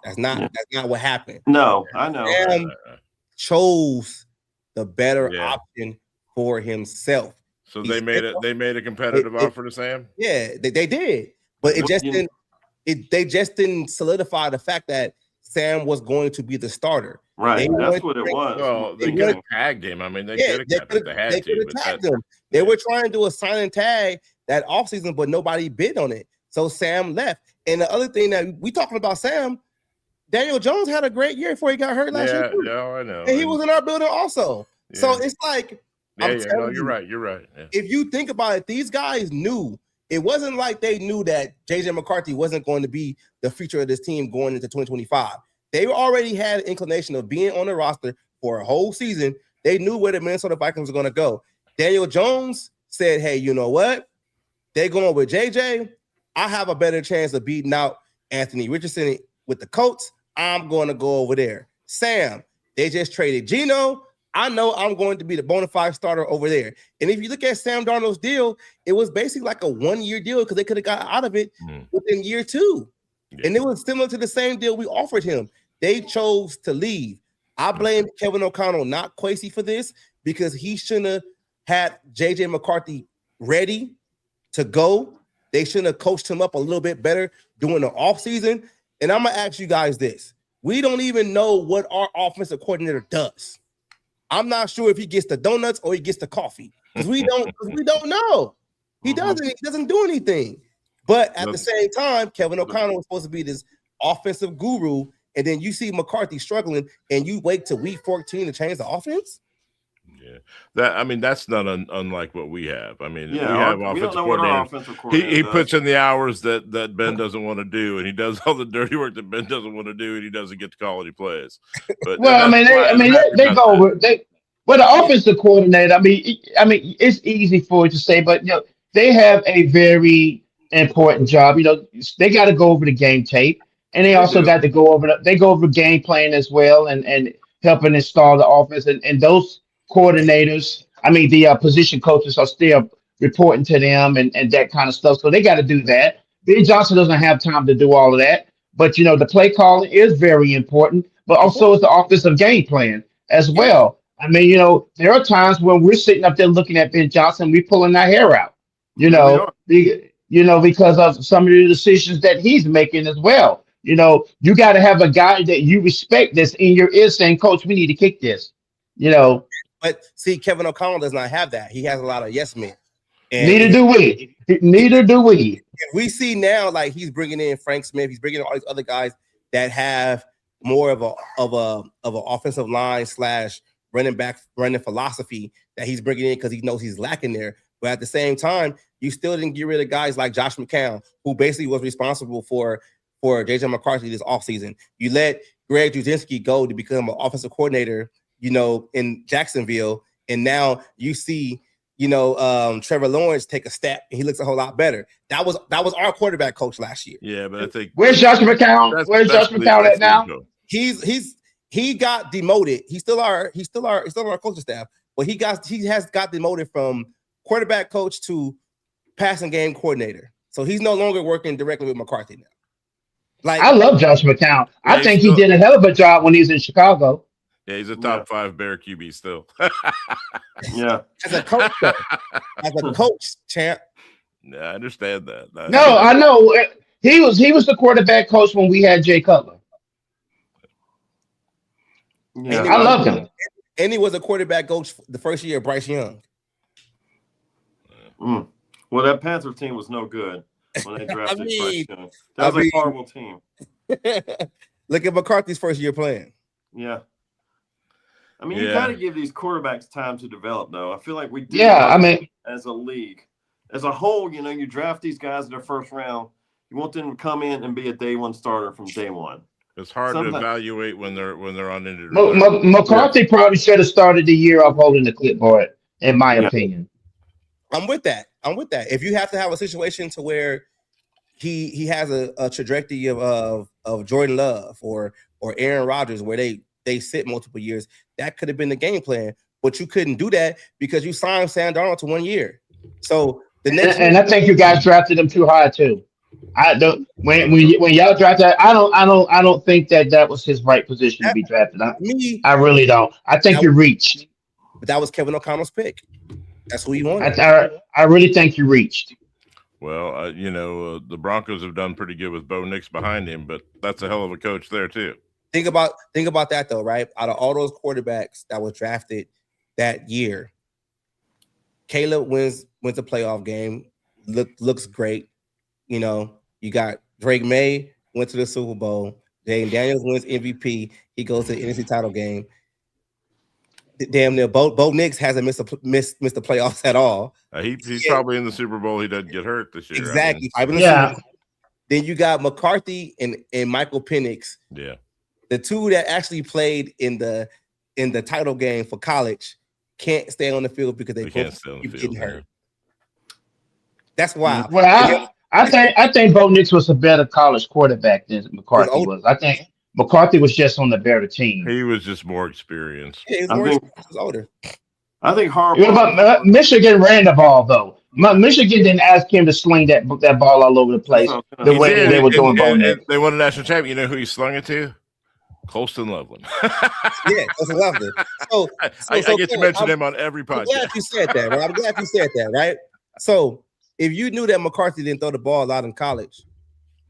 That's not what happened. No, I know. Sam chose the better Yeah. option for himself. So they made a competitive offer to Sam. Yeah, they did, but it just didn't. They just didn't solidify the fact that Sam was going to be the starter. Right, that's what it was. Well, they could have tagged him. I mean, they could have kept it. They had They to. could have But tagged him. They were trying to do a sign and tag that offseason, but nobody bid on it. So Sam left. And the other thing that we talking about Sam, Daniel Jones had a great year before he got hurt last year. Yeah, I know. And he was in our building also. Yeah. So it's like, No, you're right. You're right. Yeah. if you think about it, these guys knew. It wasn't like they knew that JJ McCarthy wasn't going to be the future of this team going into 2025. They already had an inclination of being on the roster for a whole season. They knew where the Minnesota Vikings were going to go. Daniel Jones said, hey, you know what? They're going with JJ. I have a better chance of beating out Anthony Richardson with the Colts. I'm going to go over there. Sam, they just traded Geno. I know I'm going to be the bona fide starter over there. And if you look at Sam Darnold's deal, it was basically like a 1-year deal because they could have got out of it within year 2. Yeah. And it was similar to the same deal we offered him. They chose to leave. I blame Kevin O'Connell, not Kwesi, for this because he shouldn't have had JJ McCarthy ready to go. They shouldn't have coached him up a little bit better during the offseason. And I'm going to ask you guys this. We don't even know what our offensive coordinator does. I'm not sure if he gets the donuts or he gets the coffee because we don't know. He doesn't do anything. But at the same time, Kevin O'Connell was supposed to be this offensive guru, and then you see McCarthy struggling, and you wait till week 14 to change the offense. Yeah, that's not unlike what we have. I mean, we have offensive coordinator. He puts in the hours that Ben doesn't want to do, and he does all the dirty work that Ben doesn't want to do, and he doesn't get to call any plays. But they go over. The offensive coordinator. I mean, it's easy for it to say, but they have a very important job. They got to go over the game tape, and they also got to go over game plan as well, and helping install the offense, and those coordinators, the position coaches are still reporting to them and that kind of stuff. So they got to do that. Ben Johnson doesn't have time to do all of that. But, the play calling is very important, but also it's the offensive game plan as well. There are times when we're sitting up there looking at Ben Johnson, we're pulling our hair out, because of some of the decisions that he's making as well. You got to have a guy that you respect that's in your ear saying, Coach, we need to kick this, But see, Kevin O'Connell does not have that. He has a lot of yes men. Neither do we. If we see now, like he's bringing in Frank Smith, he's bringing in all these other guys that have more of a offensive line / running philosophy that he's bringing in because he knows he's lacking there. But at the same time, you still didn't get rid of guys like Josh McCown, who basically was responsible for JJ McCarthy this offseason. You let Greg Drudzinski go to become an offensive coordinator, in Jacksonville, and now you see Trevor Lawrence take a step and he looks a whole lot better. That was our quarterback coach last year. Yeah, but I think where's Josh McCown? Where's Josh McCown at now? He got demoted. He's still our coaching staff, but he has got demoted from quarterback coach to passing game coordinator. So he's no longer working directly with McCarthy now. Like, I love Josh McCown. Yeah, I think he did a hell of a job when he was in Chicago. Yeah, he's a top 5 Bear QB still. Yeah. As a coach, though. As a coach, champ. Yeah, I understand that. No, I know. He was the quarterback coach when we had Jay Cutler. Yeah. I love him. And he was a quarterback coach the first year of Bryce Young. Well, that Panther team was no good when they drafted Bryce Young. That was a horrible team. Look at McCarthy's first year playing. Yeah. I mean, you got to give these quarterbacks time to develop, though. I feel like we do. Yeah, I mean, as a league, as a whole, you draft these guys in their first round. You want them to come in and be a day one starter from day one. It's hard to evaluate when they're on injured. McCarthy probably should have started the year off holding the clipboard, in my opinion. I'm with that. If you have to have a situation to where he has a trajectory of Jordan Love or Aaron Rodgers where they sit multiple years, that could have been the game plan. But you couldn't do that because you signed Sam Darnold to 1 year. So the next and I think you guys drafted him too high too. I don't when y'all drafted. I don't think that was his right position to be drafted. I really don't. I think you reached. But that was Kevin O'Connell's pick. That's who he wanted. I really think you reached. Well, the Broncos have done pretty good with Bo Nix behind him, but that's a hell of a coach there too. Think about that though, right? Out of all those quarterbacks that was drafted that year, Caleb wins a playoff game. Looks great. You got Drake May went to the Super Bowl. Jayden Daniels wins MVP. He goes to the NFC title game. Damn near Bo Nix hasn't missed the playoffs at all. He's probably in the Super Bowl. He doesn't get hurt this year. Exactly. Then you got McCarthy and Michael Penix. Yeah. The two that actually played in the title game for college can't stay on the field because they both keep getting hurt. That's why. Well, I think Bo Nix was a better college quarterback than McCarthy was. I think McCarthy was just on the better team. He was just more experienced. Yeah, he was older. I think Harbaugh. What about Michigan ran the ball though? Michigan didn't ask him to sling that ball all over the place the way they were doing Bo Nix. They won a national championship. You know who he slung it to? Colston Loveland. Yeah, Colston Loveland. So I get to mention him on every podcast. I'm glad you said that, right? So if you knew that McCarthy didn't throw the ball a lot in college,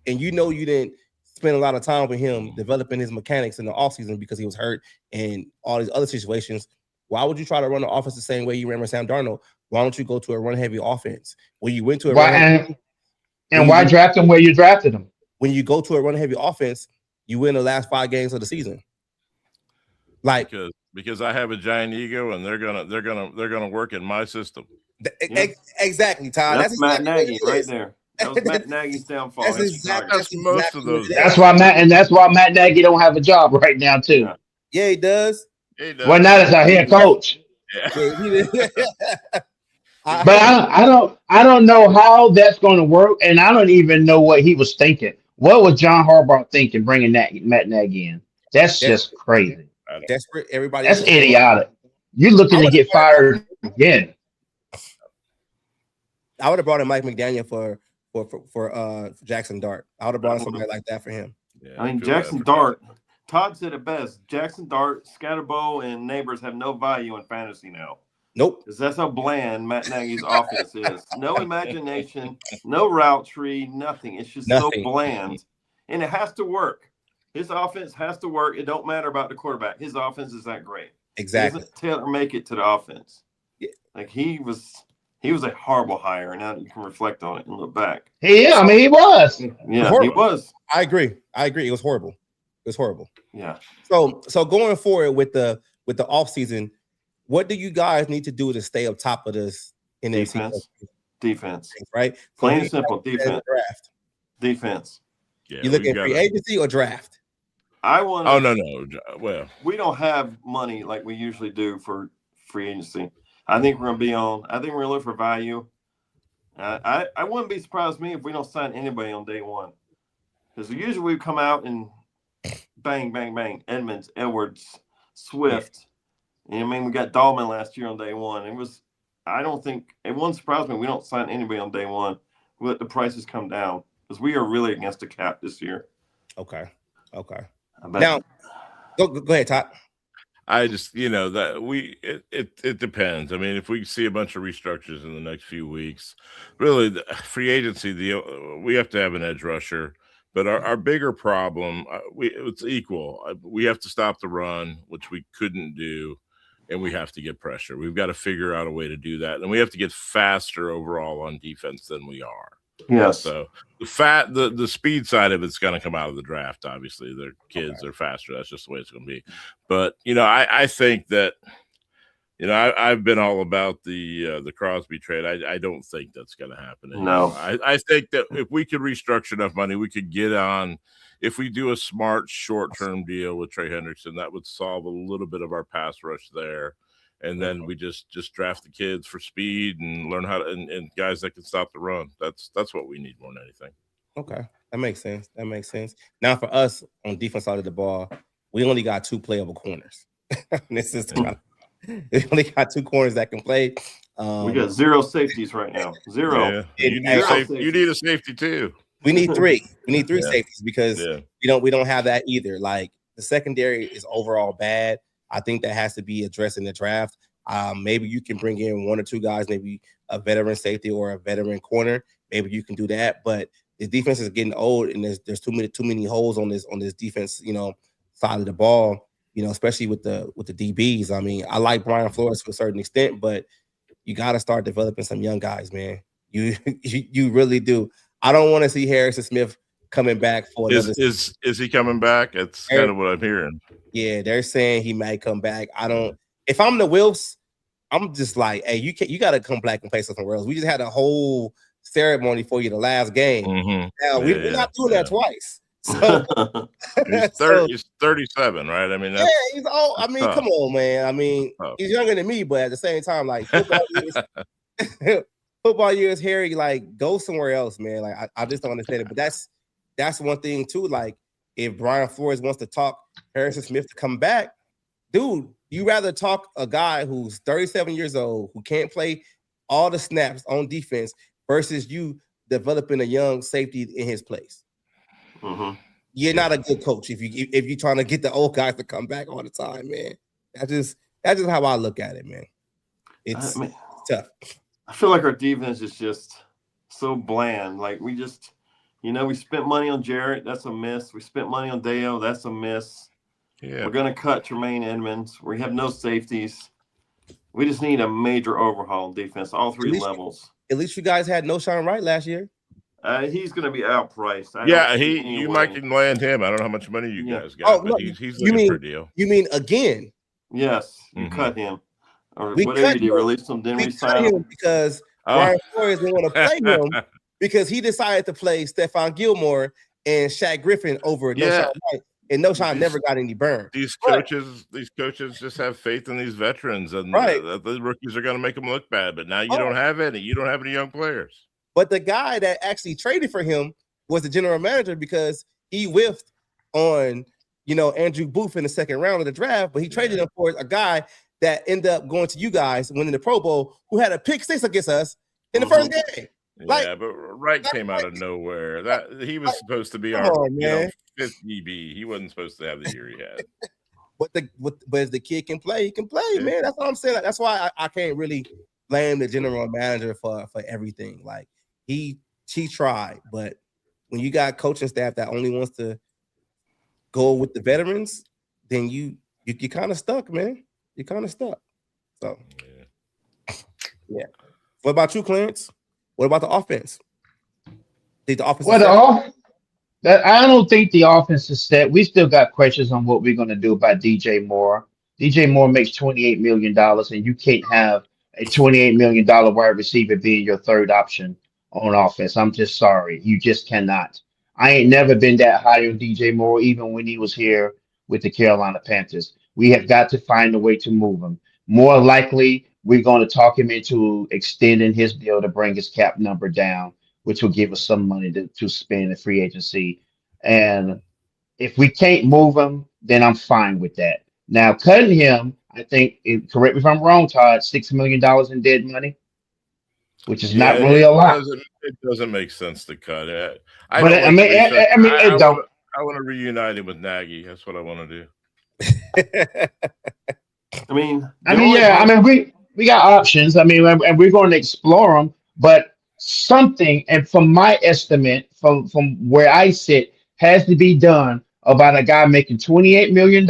and you didn't spend a lot of time with him developing his mechanics in the offseason because he was hurt and all these other situations, why would you try to run the offense the same way you ran with Sam Darnold? Why don't you go to a run-heavy offense? When you went to why draft him where you drafted him? When you go to a run-heavy offense, you win the last 5 games of the season. Like because I have a giant ego and they're gonna work in my system. Exactly, Todd. That's Matt Nagy right there. That was Matt Nagy's downfall. That's most of those. That's why Matt Nagy don't have a job right now too. Yeah, he does. Well, not as a head coach. Yeah. But I don't know how that's going to work, and I don't even know what he was thinking. What was John Harbaugh thinking bringing Matt Nagy in? That's just crazy. Desperate. Everybody. That's idiotic. You're looking to get fired again. I would have brought in Mike McDaniel for Jackson Dart. I would have brought in somebody like that for him. Yeah, I mean, Jackson Dart. Todd said it best. Jackson Dart, Scatterbo, and Neighbors have no value in fantasy now. Nope. Because that's how bland Matt Nagy's offense is. No imagination, no route tree, nothing. It's just so bland. And it has to work. His offense has to work. It don't matter about the quarterback. His offense is that great. Exactly. He doesn't tailor make it to the offense. Yeah. Like he was a horrible hire. And now you can reflect on it and look back. He was. Yeah, he was. I agree. It was horrible. Yeah. So going forward with the offseason, what do you guys need to do to stay up top of this Defense. Right? Plain and simple. Draft. Defense. Yeah, you looking at free agency or draft? I want. Oh no. Well, we don't have money like we usually do for free agency. I think we're going to be on. I think we're going to look for value. I wouldn't be surprised me if we don't sign anybody on day one, because usually we come out and bang, bang, bang. Edmonds, Edwards, Swift. You know what I mean? We got Dahlman last year on day one. I don't think it wouldn't surprise me. We don't sign anybody on day one. We let the prices come down because we are really against the cap this year. Okay. Now, go ahead, Todd. I just, that it depends. I mean, if we see a bunch of restructures in the next few weeks, really, the free agency, we have to have an edge rusher. But our bigger problem, it's equal. We have to stop the run, which we couldn't do, and we have to get pressure. We've got to figure out a way to do that, and we have to get faster overall on defense than we are. Yes. So the speed side of it's going to come out of the draft. Obviously, they're kids, they're faster. That's just the way it's going to be. But I think that I've been all about the Crosby trade. I don't think that's going to happen anymore. No, I think that if we could restructure enough money, we could get on. If we do a smart short-term deal with Trey Hendrickson, that would solve a little bit of our pass rush there. And then we just draft the kids for speed and learn how to and guys that can stop the run. That's what we need more than anything. Okay, that makes sense. Now for us on defense side of the ball, we only got 2 playable corners. This is we only got 2 corners that can play. We got 0 safeties right now. 0. Yeah. You need a safety too. We need 3. We need 3 safeties because we don't have that either. Like the secondary is overall bad. I think that has to be addressed in the draft. Maybe you can bring in 1 or 2 guys, maybe a veteran safety or a veteran corner. Maybe you can do that. But the defense is getting old, and there's too many holes on this defense, side of the ball. Especially with the DBs. I mean, I like Brian Flores to a certain extent, but you got to start developing some young guys, man. You really do. I don't want to see Harrison Smith coming back for another. Is he coming back? That's kind of what I'm hearing. Yeah, they're saying he might come back. I don't. If I'm the Wilfs, I'm just like, hey, you got to come back and play somewhere else. We just had a whole ceremony for you the last game. Mm-hmm. Now we're not doing that twice. So he's 37, right? I mean, he's old. I mean, come on, man. I mean, he's younger than me, but at the same time, like football years, Harry, like go somewhere else, man. Like I just don't understand it. But that's one thing too. Like if Brian Flores wants to talk Harrison Smith to come back, dude, you rather talk a guy who's 37 years old who can't play all the snaps on defense versus you developing a young safety in his place. Mm-hmm. You're not a good coach if you're trying to get the old guys to come back all the time, man. That's just how I look at it, man. It's tough. I feel like our defense is just so bland. Like we just, we spent money on Jarrett. That's a miss. We spent money on Deo. That's a miss. Yeah. We're going to cut Tremaine Edmonds. We have no safeties. We just need a major overhaul in defense, all 3 levels. At least you guys had No Sean Wright last year. He's going to be outpriced. You might can land him. I don't know how much money you guys got, but he's looking for a deal. You mean again? Yes, you cut him. Or We whatever cut you did, him. release him, then We we cut sign him. him because Brian Flores didn't want to play him because he decided to play Stephon Gilmore and Shaq Griffin over No Sean Wright. And No Sean never got any burn. These coaches just have faith in these veterans, and the rookies are going to make them look bad. But now you don't have any. You don't have any young players. But the guy that actually traded for him was the general manager because he whiffed on, Andrew Booth in the second round of the draft. But he traded him for a guy that ended up going to you guys, winning the Pro Bowl, who had a pick 6 against us in the first game. But Wright came out of nowhere. That he was supposed to be our 5th DB. He wasn't supposed to have the year he had. But if the kid can play, he can play, man. That's what I'm saying. That's why I can't really blame the general manager for everything. Like he tried, but when you got coaching staff that only wants to go with the veterans, then you kind of stuck, man. You're kind of stuck. So yeah. What about you, Clarence? What about the offense? Think the offense? I don't think the offense is set. We still got questions on what we're going to do about DJ Moore. DJ Moore makes $28 million, and you can't have a $28 million wide receiver being your third option on offense. I'm just sorry. You just cannot. I ain't never been that high on DJ Moore, even when he was here with the Carolina Panthers. We have got to find a way to move him. More likely, we're going to talk him into extending his deal to bring his cap number down, which will give us some money to spend in free agency. And if we can't move him, then I'm fine with that. Now, cutting him, I think, correct me if I'm wrong, Todd, $6 million in dead money, which is Yeah, not really a lot. it doesn't make sense to cut it. I But don't I like the mean, restructure. I mean, it don't. I want to reunite him with Nagy. That's what I want to do. I mean, yeah. I mean, we got options. I mean, and we're going to explore them. But something, and from my estimate, from where I sit, has to be done about a guy making $28 million,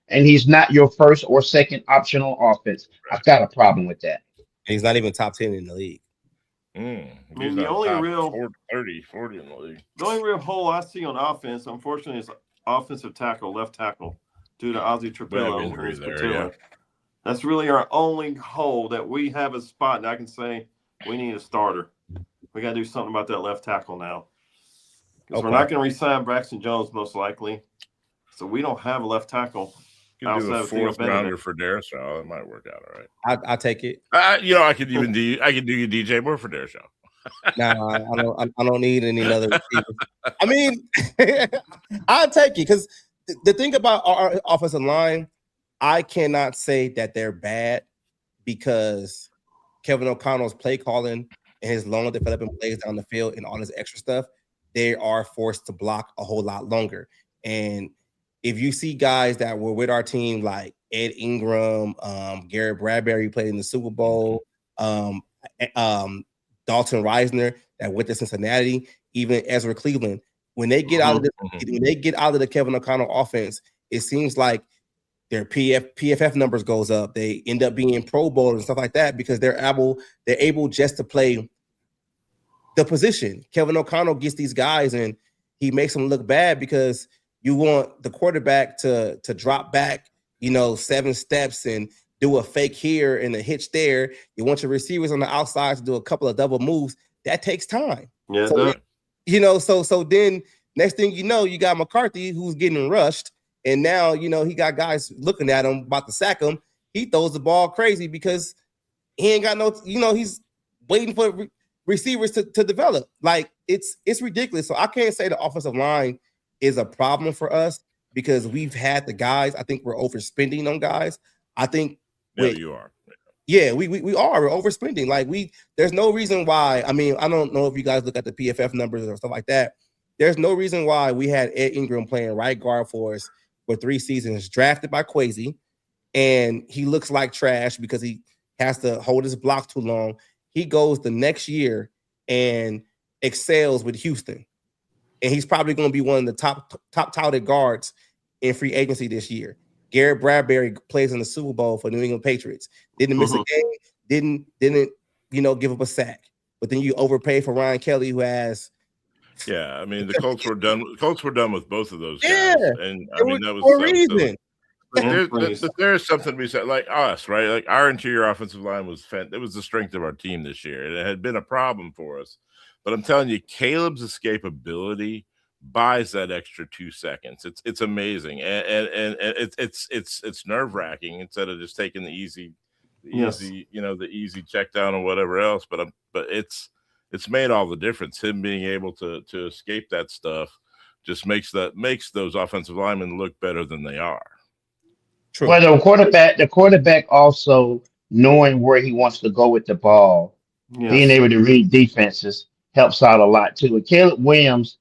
and he's not your first or second optional offense. I've got a problem with that. He's not even top 10 in the league. I mean, the only real 40 in the league. The only real hole I see on offense, unfortunately, is offensive tackle, left tackle, due to Ozzie Trapillo injury and there, patella. yeah. That's really our only hole that we have a spot, and I can say we need a starter. We got to do something about that left tackle now. Because we're not going to re-sign Braxton Jones most likely, so we don't have a left tackle. You can do a fourth rounder for Darrisaw. That might work out all right. I take it. I could even do you DJ Moore for Darrisaw. Nah, I don't need any other receivers. I mean, I'll take it because the thing about our offensive line, I cannot say that they're bad because Kevin O'Connell's play calling and his long developing plays down the field and all this extra stuff, they are forced to block a whole lot longer. And if you see guys that were with our team like Ed Ingram, Garrett Bradbury played in the Super Bowl, Dalton Reisner that went to Cincinnati, even Ezra Cleveland, when they get out of the Kevin O'Connell offense, it seems like their PFF numbers goes up. They end up being Pro Bowlers and stuff like that because they're able just to play the position. Kevin O'Connell gets these guys and he makes them look bad because you want the quarterback to drop back, 7 steps and do a fake here and a hitch there. You want your receivers on the outside to do a couple of double moves. That takes time. Yeah, so then next thing you know, you got McCarthy who's getting rushed. And now, he got guys looking at him, about to sack him. He throws the ball crazy because he ain't got no, he's waiting for receivers to develop. Like, it's ridiculous. So I can't say the offensive line is a problem for us because we've had the guys. I think we're overspending on guys. I think you are. Yeah, we are. We're overspending. Like, there's no reason why. I mean, I don't know if you guys look at the PFF numbers or stuff like that. There's no reason why we had Ed Ingram playing right guard for us for 3 seasons, drafted by Kwesi, and he looks like trash because he has to hold his block too long. He goes the next year and excels with Houston, and he's probably going to be one of the top touted guards in free agency this year. Garrett Bradbury plays in the Super Bowl for New England Patriots. Didn't miss a game. Didn't give up a sack. But then you overpay for Ryan Kelly, who has. Yeah, I mean the Colts were done. Colts were done with both of those guys, and I mean that was for a reason. But there's something to be said, like us, right? Like our interior offensive line it was the strength of our team this year, and it had been a problem for us. But I'm telling you, Caleb's escapability buys that extra 2 seconds. It's amazing, and it's nerve wracking instead of just taking the easy check down or whatever else. But it's made all the difference. Him being able to escape that stuff just makes those offensive linemen look better than they are. True. Well, the quarterback also knowing where he wants to go with the ball, being able to read defenses helps out a lot too. And Caleb Williams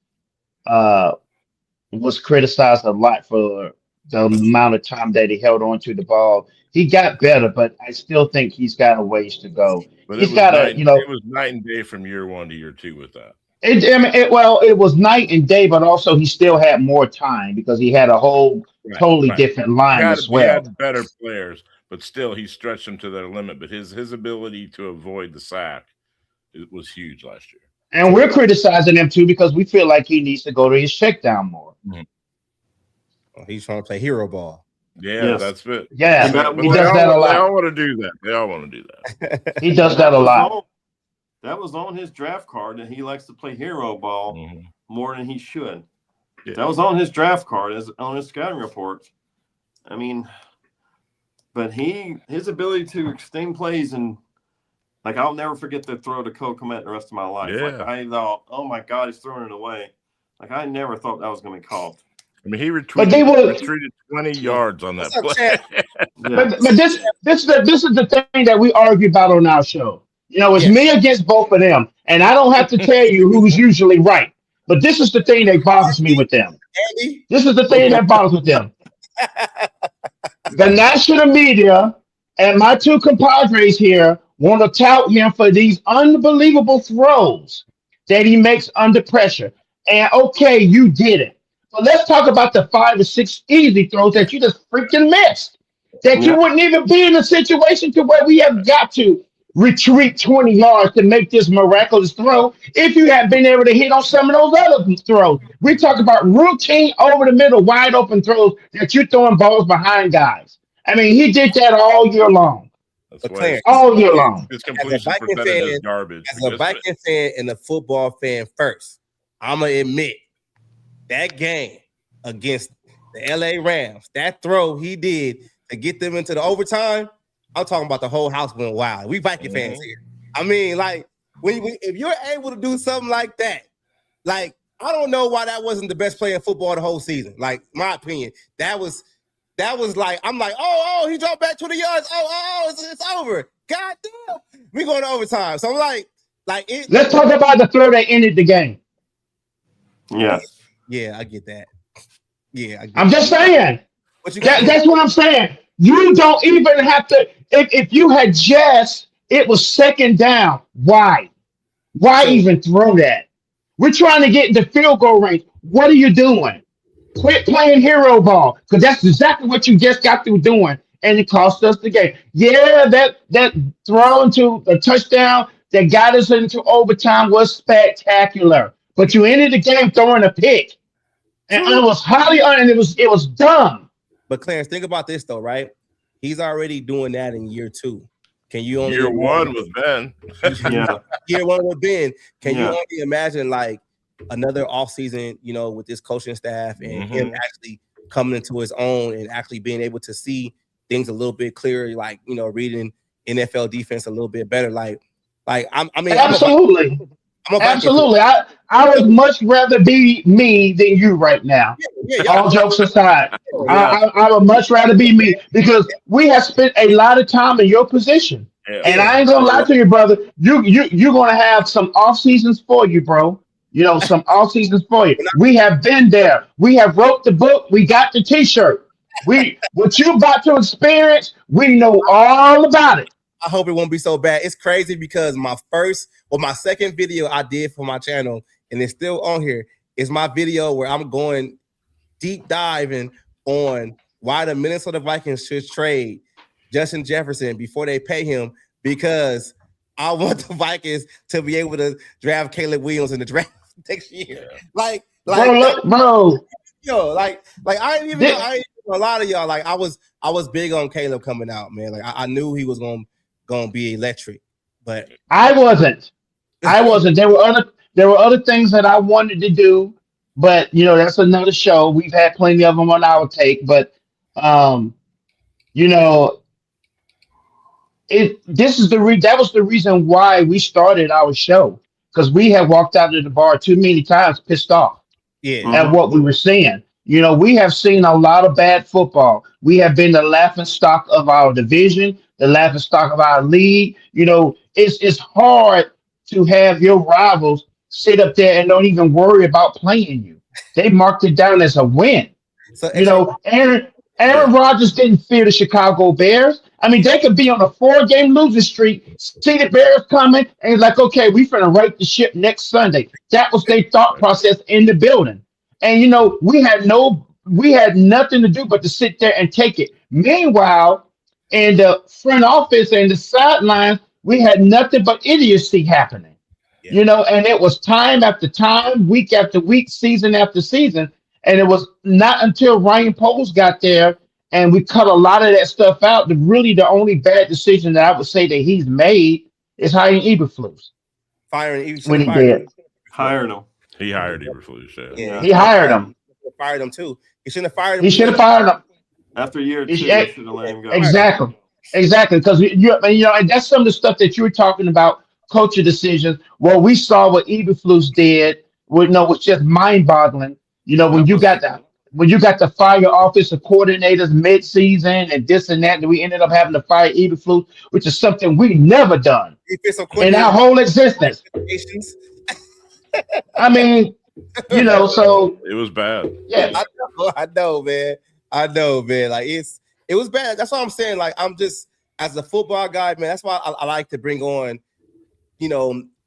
was criticized a lot for the amount of time that he held on to the ball. He got better, but I still think he's got a ways to go. But it was night and day from year 1 to year 2 with that. It was night and day, but also he still had more time because he had a whole totally different line as well. He had better players, but still he stretched them to their limit. But his ability to avoid the sack was huge last year. And we're criticizing him too because we feel like he needs to go to his check down more. Mm-hmm. Well, he's trying to play hero ball. Yeah, that's it. Yeah, he does that a lot. They all want to do that. They all want to do that. He does that a lot. That was on his draft card, and he likes to play hero ball more than he should. Yeah. That was on his draft card, on his scouting report. I mean, But his ability to extend plays and like I'll never forget the throw to Cole Kmet the rest of my life. Yeah. Like I thought, oh my God, he's throwing it away. Like I never thought that was going to be called. I mean, he retreated 20 yards on that play. But this is the thing that we argue about on our show. You know, it's me against both of them, and I don't have to tell you who's usually right. But this is the thing that bothers me with them. This is the thing that bothers with them. The national media and my two compadres here want to tout him for these unbelievable throws that he makes under pressure. And okay, you did it. But let's talk about the 5 or 6 easy throws that you just freaking missed. That you wouldn't even be in a situation to where we have got to retreat 20 yards to make this miraculous throw if you had been able to hit on some of those other throws. We talk about routine over the middle, wide open throws that you're throwing balls behind guys. I mean, he did that all year long. All year long. His completion percentage is garbage. As a Viking fan and a football fan first, I'm going to admit that game against the LA Rams, that throw he did to get them into the overtime, I'm talking about the whole house went wild. We Viking fans here. I mean, like, if you're able to do something like that, like, I don't know why that wasn't the best play in football the whole season. Like, my opinion, that was like, I'm like, oh, he dropped back 20 yards. It's over. God damn. We going to overtime. So I'm like, let's talk about the throw that ended the game. Yeah. Yeah, I get that. Yeah, I'm just saying. That's what I'm saying. You don't even have to. If you had it was second down. Why? Why even throw that? We're trying to get into field goal range. What are you doing? Quit playing hero ball, because that's exactly what you just got through doing, and it cost us the game. Yeah, that throw into a touchdown that got us into overtime was spectacular, but you ended the game throwing a pick, and it was and it was dumb. But Clarence, think about this though, right? He's already doing that in year 2. Can you only year 1 with Ben? Year 1 with Ben. Can you only imagine like another offseason, you know, with this coaching staff and him actually coming into his own and actually being able to see things a little bit clearer, like, you know, reading NFL defense a little bit better. Like I mean, absolutely. Absolutely. I would much rather be me than you right now. All jokes aside. I would much rather be me because we have spent a lot of time in your position. And I ain't gonna lie to you, brother. You're gonna have some off seasons for you, bro. You know, some off seasons for you. We have been there. We have wrote the book. We got the t-shirt. What you about to experience, we know all about it. I hope it won't be so bad. It's crazy because my second video I did for my channel, and it's still on here, is my video where I'm going deep diving on why the Minnesota Vikings should trade Justin Jefferson before they pay him, because I want the Vikings to be able to draft Caleb Williams in the draft next year. Like, bro. Yo, like I ain't even know a lot of y'all. Like I was big on Caleb coming out, man. Like I knew he was gonna be electric, but I wasn't. There were other things that I wanted to do, but you know, that's another show. We've had plenty of them on our take, but you know, that was the reason why we started our show, because we had walked out of the bar too many times pissed off at what we were seeing. You know, we have seen a lot of bad football. We have been the laughing stock of our division, the laughing stock of our league. You know, it's hard to have your rivals sit up there and don't even worry about playing you. They marked it down as a win. So, you know, Aaron Rodgers didn't fear the Chicago Bears. I mean, they could be on a 4-game losing streak, see the Bears coming, and it's like, okay, we're going to right the ship next Sunday. That was their thought process in the building. And, you know, we had nothing to do but to sit there and take it. Meanwhile, in the front office and the sidelines, we had nothing but idiocy happening. Yeah. You know, and it was time after time, week after week, season after season. And it was not until Ryan Poles got there and we cut a lot of that stuff out. The only bad decision that I would say that he's made is hiring Eberflus. Firing Eberflus. When he did. Hired him. He hired Eberflus. Yeah. He hired him. He fired him too. He shouldn't have fired him. He should have fired him. After year 2, Yeah, they should have let him go. exactly, because and that's some of the stuff that you were talking about, culture decisions. What we saw what Eberflus did, was just mind-boggling. When That you was got the fire offensive coordinators mid-season and this and that, and we ended up having to fire Eberflus, which is something we never done Defensive in coordinator our whole existence. notifications. I mean, so It was bad. yeah, I know, man. I know, man. Like it was bad. That's what I'm saying. Like I'm just as a football guy, man. That's why I like to bring on,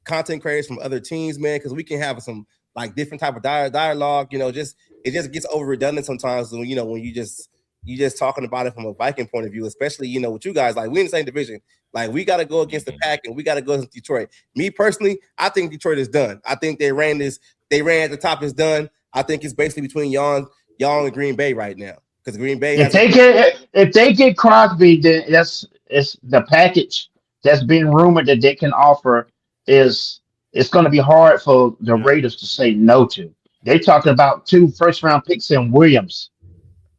content creators from other teams, man, because we can have some like different type of dialogue. Just it just gets over redundant sometimes when when you just talking about it from a Viking point of view, especially with you guys. Like we in the same division. Like we got to go against the Pack and we got to go against Detroit. Me personally, I think Detroit is done. I think they ran at the top is done. I think it's basically between y'all and Green Bay right now because Green Bay has. if they get Crosby, then it's the package that's being rumored that they can offer is it's going to be hard for the Raiders to say no to. They're talking about 2 first-round picks in Williams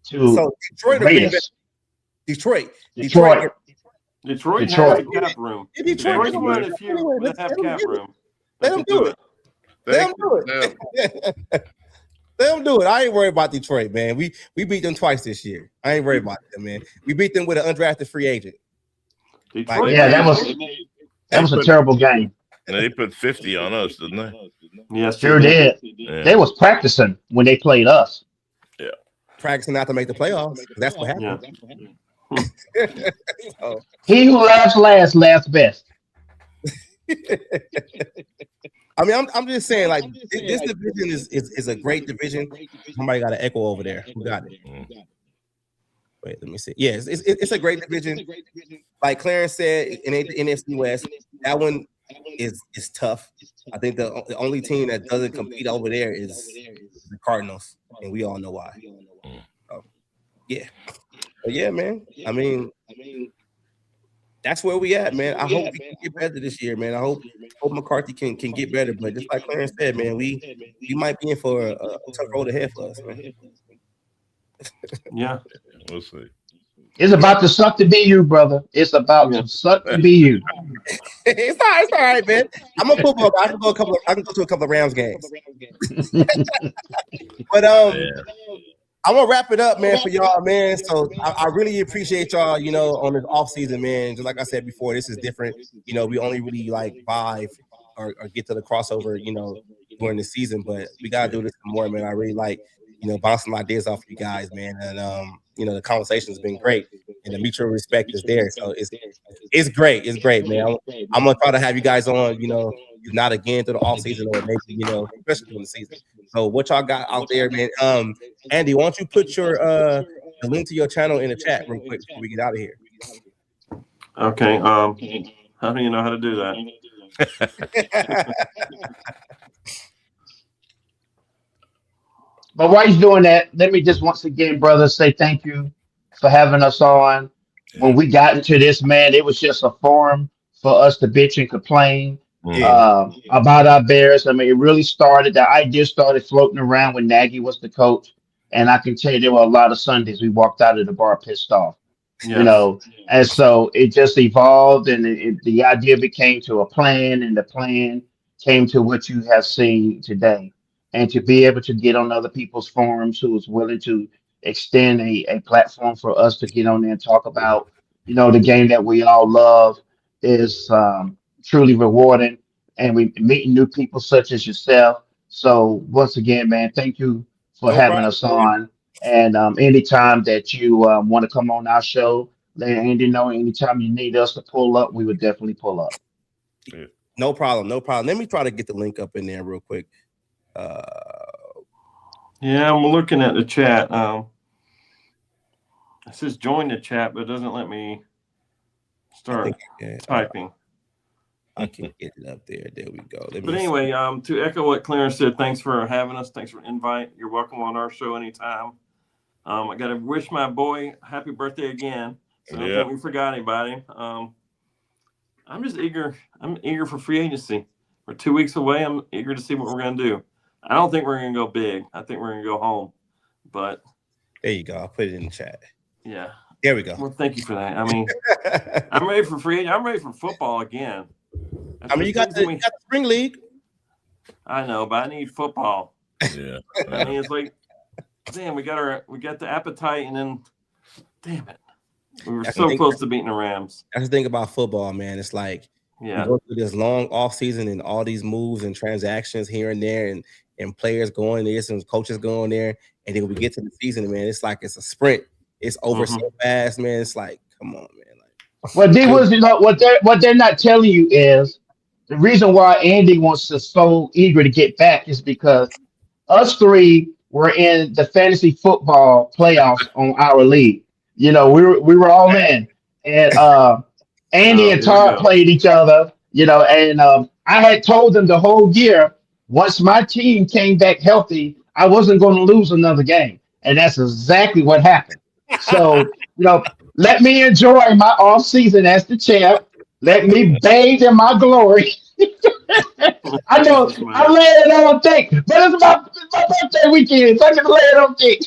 to So the Detroit or Green Bay? Raiders. Detroit. Detroit. Detroit has Detroit. the cap room. Yeah, Detroit. Detroit's one of the few that have cap room. Let them do it. Let them do it. Let them do it. I ain't worried about Detroit, man. We beat them twice this year. I ain't worried about them, man. We beat them with an undrafted free agent. Detroit, Yeah, that was a terrible game. And they put 50 on us, didn't they? Yes, Sure did. Yeah. They was practicing when they played us. Yeah. Practicing not to make the playoffs. That's what happened. Yeah. So, He who laughs last laughs best. I mean, I'm just saying, like this division is a great division. Somebody got an echo over there. Who got it? Wait, let me see. Yeah, it's a great division. Like Clarence said, in the NFC West, that one is tough. I think the only team that doesn't compete over there is the Cardinals, and we all know why. Yeah, but yeah, man. I mean, that's where we at, man. I hope we can get better this year, man. I hope McCarthy can get better. But just like Clarence said, man, we might be in for a tough road ahead for us, man. Yeah. We'll see. It's about to suck to be you, brother. It's about to suck to be you. It's all right, man. I'm a football guy. I can go to a couple of Rams games. But I'm gonna wrap it up, man, for y'all, man. So I really appreciate y'all, on this off season, man. Just like I said before, this is different. We only really like vibe or get to the crossover, during the season, but we gotta do this more, man. I really like, bouncing ideas off you guys, man. And the conversation's been great and the mutual respect is there. So it's great. It's great, man. I'm gonna try to have you guys on, if not again through the off season or maybe, especially during the season. So what y'all got out there, man? Andy, why don't you put your the link to your channel in the chat real quick before we get out of here? Okay. How do you know how to do that? But while he's doing that, let me just once again, brother, say thank you for having us on. When we got into this, man, it was just a forum for us to bitch and complain about our Bears. I mean, it really started, the idea started floating around when Nagy was the coach. And I can tell you there were a lot of Sundays we walked out of the bar pissed off. Yes. And so it just evolved and the idea became to a plan and the plan came to what you have seen today. And to be able to get on other people's forums who was willing to extend a platform for us to get on there and talk about, the game that we all love is truly rewarding. And we meeting new people such as yourself. So once again, man, thank you for No having problem, us on. And anytime that you want to come on our show, let Andy know. Anytime you need us to pull up, we would definitely pull up. No problem. Let me try to get the link up in there real quick. Yeah, I'm looking at the chat. It says join the chat, but it doesn't let me start typing. I can get it up there. There we go. But anyway, to echo what Clarence said, thanks for having us. Thanks for the invite. You're welcome on our show anytime. I got to wish my boy happy birthday again. So I don't think we forgot anybody. I'm just eager. I'm eager for free agency. We're 2 weeks away. I'm eager to see what we're going to do. I don't think we're going to go big. I think we're going to go home. But there you go. I'll put it in the chat. Yeah. There we go. Well, thank you for that. I mean, I'm ready for free. I'm ready for football again. I mean, you got the spring league. I know, but I need football. Yeah. I mean, it's like, damn, we got the appetite, and then, damn it, we were so close to beating the Rams. That's the thing about football, man. It's like you go through this long off season and all these moves and transactions here and there, and players going there, some coaches going there, and then we get to the season, man. It's like it's a sprint. It's over so fast, man. It's like, come on, man. Like, Well, what they're not telling you is the reason why Andy wants to so eager to get back is because us three were in the fantasy football playoffs on our league. You know, we were all in, and Andy and Todd played each other. You know, and I had told them the whole year once my team came back healthy, I wasn't going to lose another game, and that's exactly what happened. So, you know, let me enjoy my off season as the champ. Let me bathe in my glory. I know I lay it on thick, but it's my birthday weekend, so I can lay it on thick.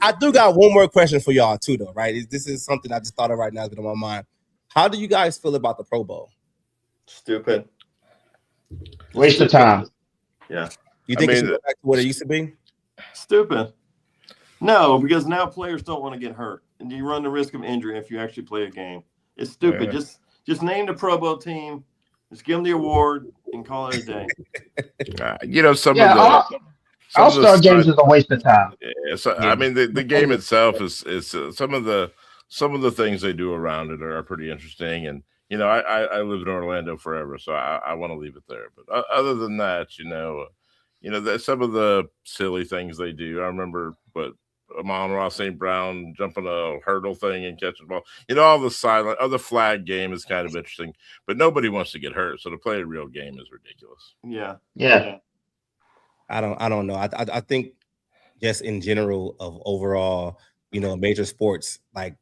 I do got one more question for y'all too, though. Right? This is something I just thought of right now. It's been on my mind. How do you guys feel about the Pro Bowl? Stupid. Waste of time. Yeah. You think it should go back to what it used to be? Stupid. No, because now players don't want to get hurt, and you run the risk of injury if you actually play a game. It's stupid. Yeah. Just name the Pro Bowl team, just give them the award, and call it a day. You know, some of the All-Star games is a waste of time. Yeah, so, I mean, the game itself is some of the things they do around it are pretty interesting, and you know, I lived in Orlando forever, so I want to leave it there. But other than that, you know, some of the silly things they do. I remember, Amon-Ra St. Brown jumping a hurdle thing and catching the ball. You know, all the flag game is kind of interesting, but nobody wants to get hurt. So to play a real game is ridiculous. Yeah. I don't know. I think just in general of overall, you know, major sports, like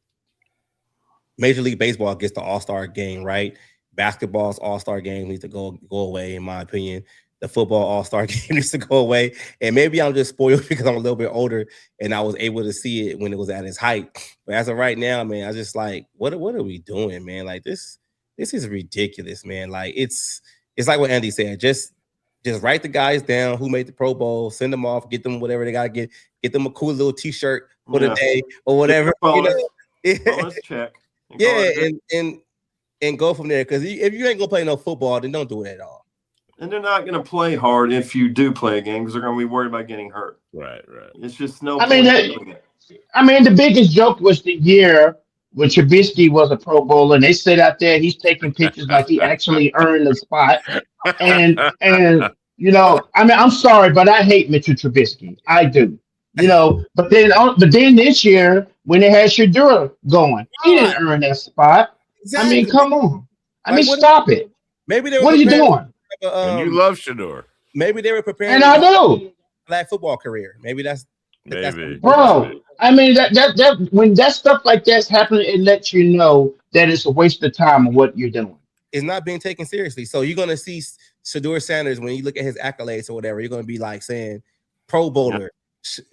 Major League Baseball gets the All-Star game, right? Basketball's All-Star game needs to go away, in my opinion. The football All-Star game needs to go away. And maybe I'm just spoiled because I'm a little bit older and I was able to see it when it was at its height. But as of right now, man, I just like, what are we doing, man? Like this is ridiculous, man. Like it's like what Andy said. Just write the guys down who made the Pro Bowl, send them off, get them whatever they gotta get them a cool little t-shirt for the day or whatever. Bonus check. And go from there. Because if you ain't gonna play no football, then don't do it at all. And they're not going to play hard if you do play a game because they're going to be worried about getting hurt. Right. It's just no. I mean, the biggest joke was the year when Trubisky was a Pro Bowler, and they sit out there, he's taking pictures like he actually earned the spot. And you know, I mean, I'm sorry, but I hate Mitchell Trubisky. I do. You know, but then this year when they had Shadura going, he didn't earn that spot. Exactly. I mean, come on. I mean, stop it. Maybe they were. What are you doing? And you love Shador. Maybe they were preparing. And I do. Black football career. Maybe that's bro. I mean that when that stuff like that's happening, it lets you know that it's a waste of time of what you're doing. It's not being taken seriously. So you're gonna see Shador Sanders when you look at his accolades or whatever. You're gonna be like saying Pro Bowler.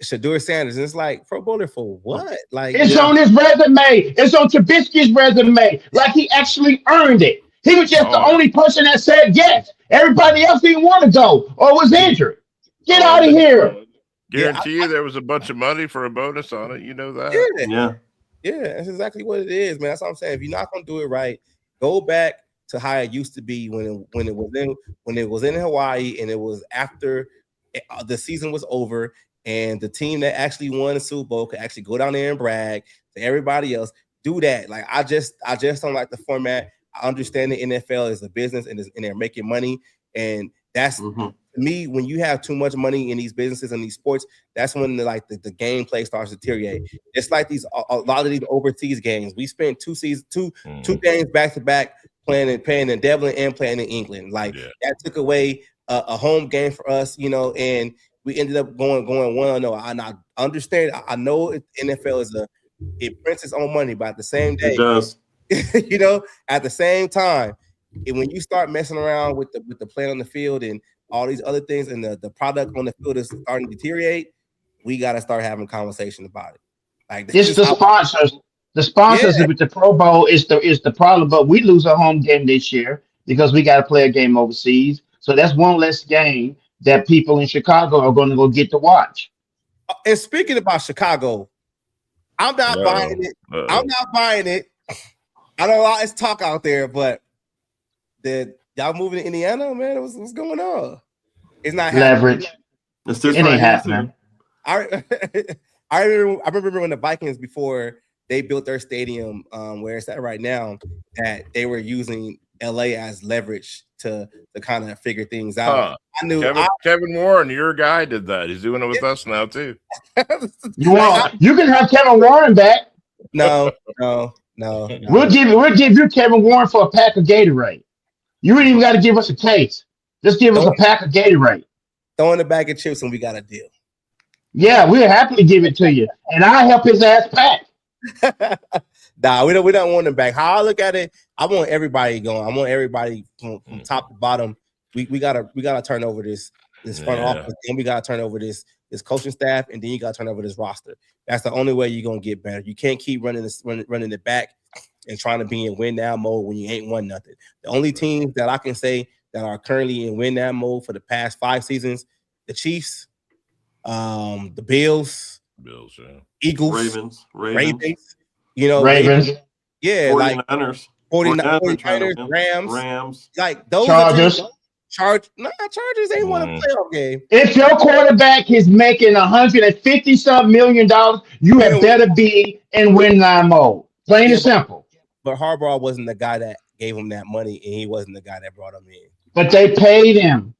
Shador Sanders, and it's like Pro Bowler for what? Like it's on his resume. It's on Trubisky's resume. Like he actually earned it. He was just the only person that said yes. Everybody else didn't want to go or was injured. Get out of here. Guarantee you there was a bunch of money for a bonus on it. You know that. Yeah, that's exactly what it is, man. That's what I'm saying. If you're not gonna do it right, go back to how it used to be when it was in Hawaii and it was after the season was over. And the team that actually won the Super Bowl could actually go down there and brag to everybody else. Do that. Like I just don't like the format. I understand the NFL is a business and they're making money. And that's to me, when you have too much money in these businesses and these sports, that's when the gameplay starts to deteriorate. It's like a lot of these overseas games. We spent two games back to back playing in Dublin and playing in England. That took away a home game for us, you know, and we ended up going 1-0. And I understand. I know NFL it prints its own money, but at the same day, it does. You know, at the same time, when you start messing around with the play on the field and all these other things, and the product on the field is starting to deteriorate, we got to start having conversation about it. Like It's the sponsors. The sponsors with the Pro Bowl is the problem. But we lose a home game this year because we got to play a game overseas. So that's one less game that people in Chicago are going to go get to watch. And speaking about Chicago, I'm not buying it. I'm not buying it. I know a lot of talk out there, but y'all moving to Indiana, man? What's going on? It's not leverage. It ain't happening. I remember when the Vikings, before they built their stadium where it's at right now, that they were using LA as leverage to kind of figure things out. I knew Kevin Warren, your guy, did that. He's doing it with us now too. You can have Kevin Warren back. No. We'll give you Kevin Warren for a pack of Gatorade. You ain't even got to give us a case. Just give us a pack of Gatorade. Throw in a bag of chips and we got a deal. Yeah, we'll happily give it to you. And I'll help his ass pack. Nah, we don't want him back. How I look at it, I want everybody going. I want everybody from top to bottom. We gotta turn over this front office, and we gotta turn over this coaching staff, and then you gotta turn over this roster. That's the only way you're gonna get better. You can't keep running it back and trying to be in win now mode when you ain't won nothing. The only teams that I can say that are currently in win now mode for the past 5 seasons, the Chiefs, the Bills, Eagles, Ravens. Ravens. Yeah, 49ers, Rams. Like those Chargers. Chargers ain't won a playoff game. If your quarterback is making $150-some million, you had better be in win now mode. Plain and simple. But Harbaugh wasn't the guy that gave him that money, and he wasn't the guy that brought him in. But they paid him.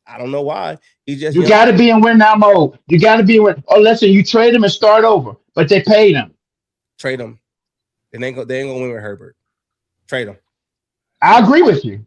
I don't know why. You got to be in win now mode. You got to be in win. Oh, listen, you trade him and start over. But they paid him. Trade him. They ain't gonna win with Herbert. Trade him. I agree with you.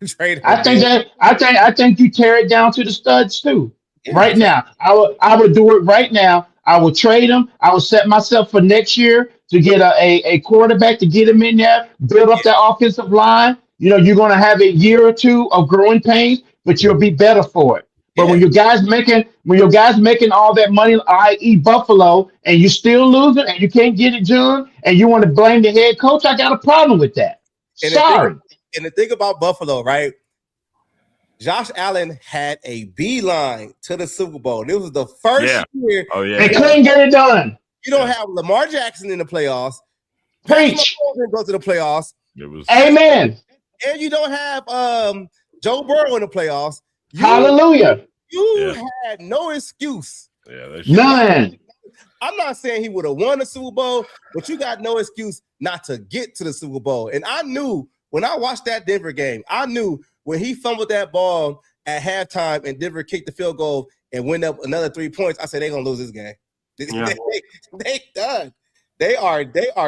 Trade him. I think you tear it down to the studs too. Yeah. Right now, I would do it right now. I will trade him. I will set myself for next year to get a quarterback to get him in there, build up that offensive line. You're going to have a year or two of growing pains, but you'll be better for it. But when your guys making all that money, i.e. Buffalo, and you still losing and you can't get it done, and you want to blame the head coach, I got a problem with that. Sorry. And the thing about Buffalo, right? Josh Allen had a beeline to the Super Bowl. This was the first year. Oh, yeah. They couldn't get it done. You don't have Lamar Jackson in the playoffs. Preach. Go to the playoffs. Amen. And you don't have Joe Burrow in the playoffs. Hallelujah. You had no excuse. None. I'm not saying he would have won the Super Bowl, but you got no excuse not to get to the Super Bowl. And I knew when I watched that Denver game, I knew when he fumbled that ball at halftime and Denver kicked the field goal and went up another 3 points, I said they're gonna lose this game. They done. They are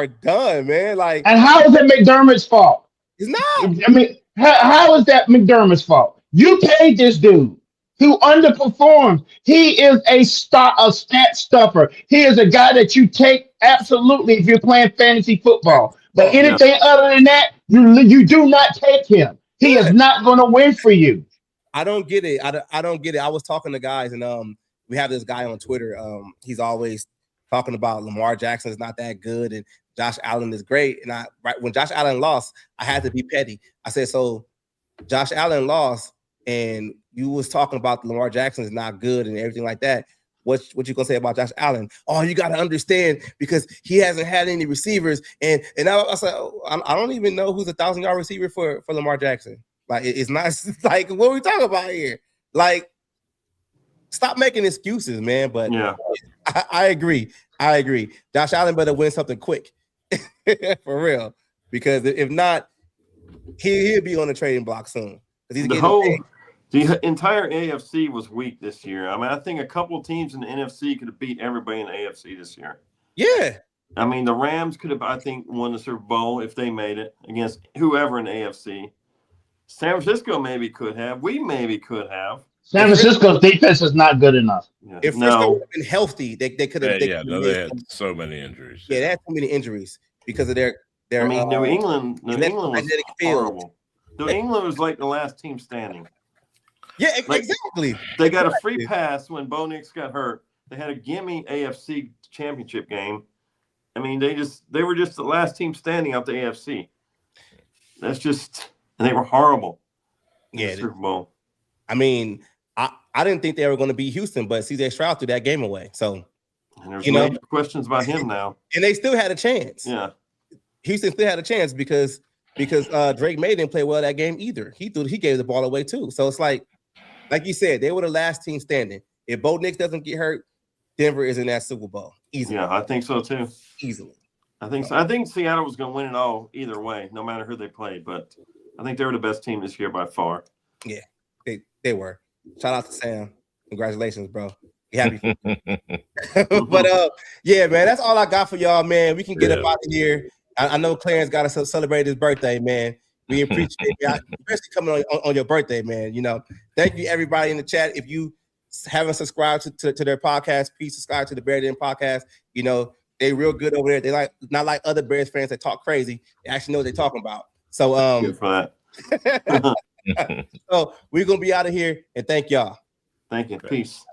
done, man. Like, and how is it McDermott's fault? It's not. I mean, how is that McDermott's fault? You paid this dude who underperforms. He is a stat stuffer. He is a guy that you take absolutely if you're playing fantasy football. But anything other than that, you do not take him. He is not going to win for you. I don't get it. I don't get it. I was talking to guys, and we have this guy on Twitter. He's always talking about Lamar Jackson is not that good, and Josh Allen is great. And when Josh Allen lost, I had to be petty. I said, so Josh Allen lost, and you was talking about Lamar Jackson is not good and everything like that. What you gonna say about Josh Allen? Oh, you got to understand because he hasn't had any receivers. And I said, I don't even know who's a 1,000-yard receiver for Lamar Jackson. Like, it's not like what are we talking about here? Like, stop making excuses, man. But I agree. Josh Allen better win something quick for real, because if not, he'll be on the trading block soon. The entire AFC was weak this year. I mean, I think a couple of teams in the NFC could have beat everybody in the AFC this year. Yeah. I mean, the Rams could have, I think, won the Super Bowl if they made it against whoever in the AFC. San Francisco maybe could have. We maybe could have. San Francisco's defense is not good enough. If Frisco would have been healthy, they could have. They had so many injuries. Yeah, they had so many injuries because of their. I mean, New England was horrible. New England was like the last team standing. Yeah, exactly. They got a free pass when Bo Nix got hurt They had a gimme AFC championship game. I mean, they were just the last team standing out the AFC. And they were horrible. In the Super Bowl. I mean, I didn't think they were going to beat Houston, but CJ Stroud threw that game away. So, and there's major questions about him now. And they still had a chance. Yeah. Houston still had a chance because Drake May didn't play well that game either. He gave the ball away too. So it's like you said, they were the last team standing. If Bo Nix doesn't get hurt, Denver is in that Super Bowl easily. Yeah, I think so too. Easily. I think so. I think Seattle was going to win it all either way, no matter who they played. But I think they were the best team this year by far. Yeah, they were. Shout out to Sam. Congratulations, bro. Be happy for you. But yeah, man, that's all I got for y'all, man. We can get up out of here. I know Clarence got to celebrate his birthday, man. We appreciate it, especially coming on your birthday, man. You know, thank you everybody in the chat. If you haven't subscribed to their podcast, please subscribe to the Bear Den podcast. You know, they real good over there. They not like other Bears fans that talk crazy. They actually know what they're talking about. So good for that. So we're gonna be out of here, and thank y'all. Thank you. Peace.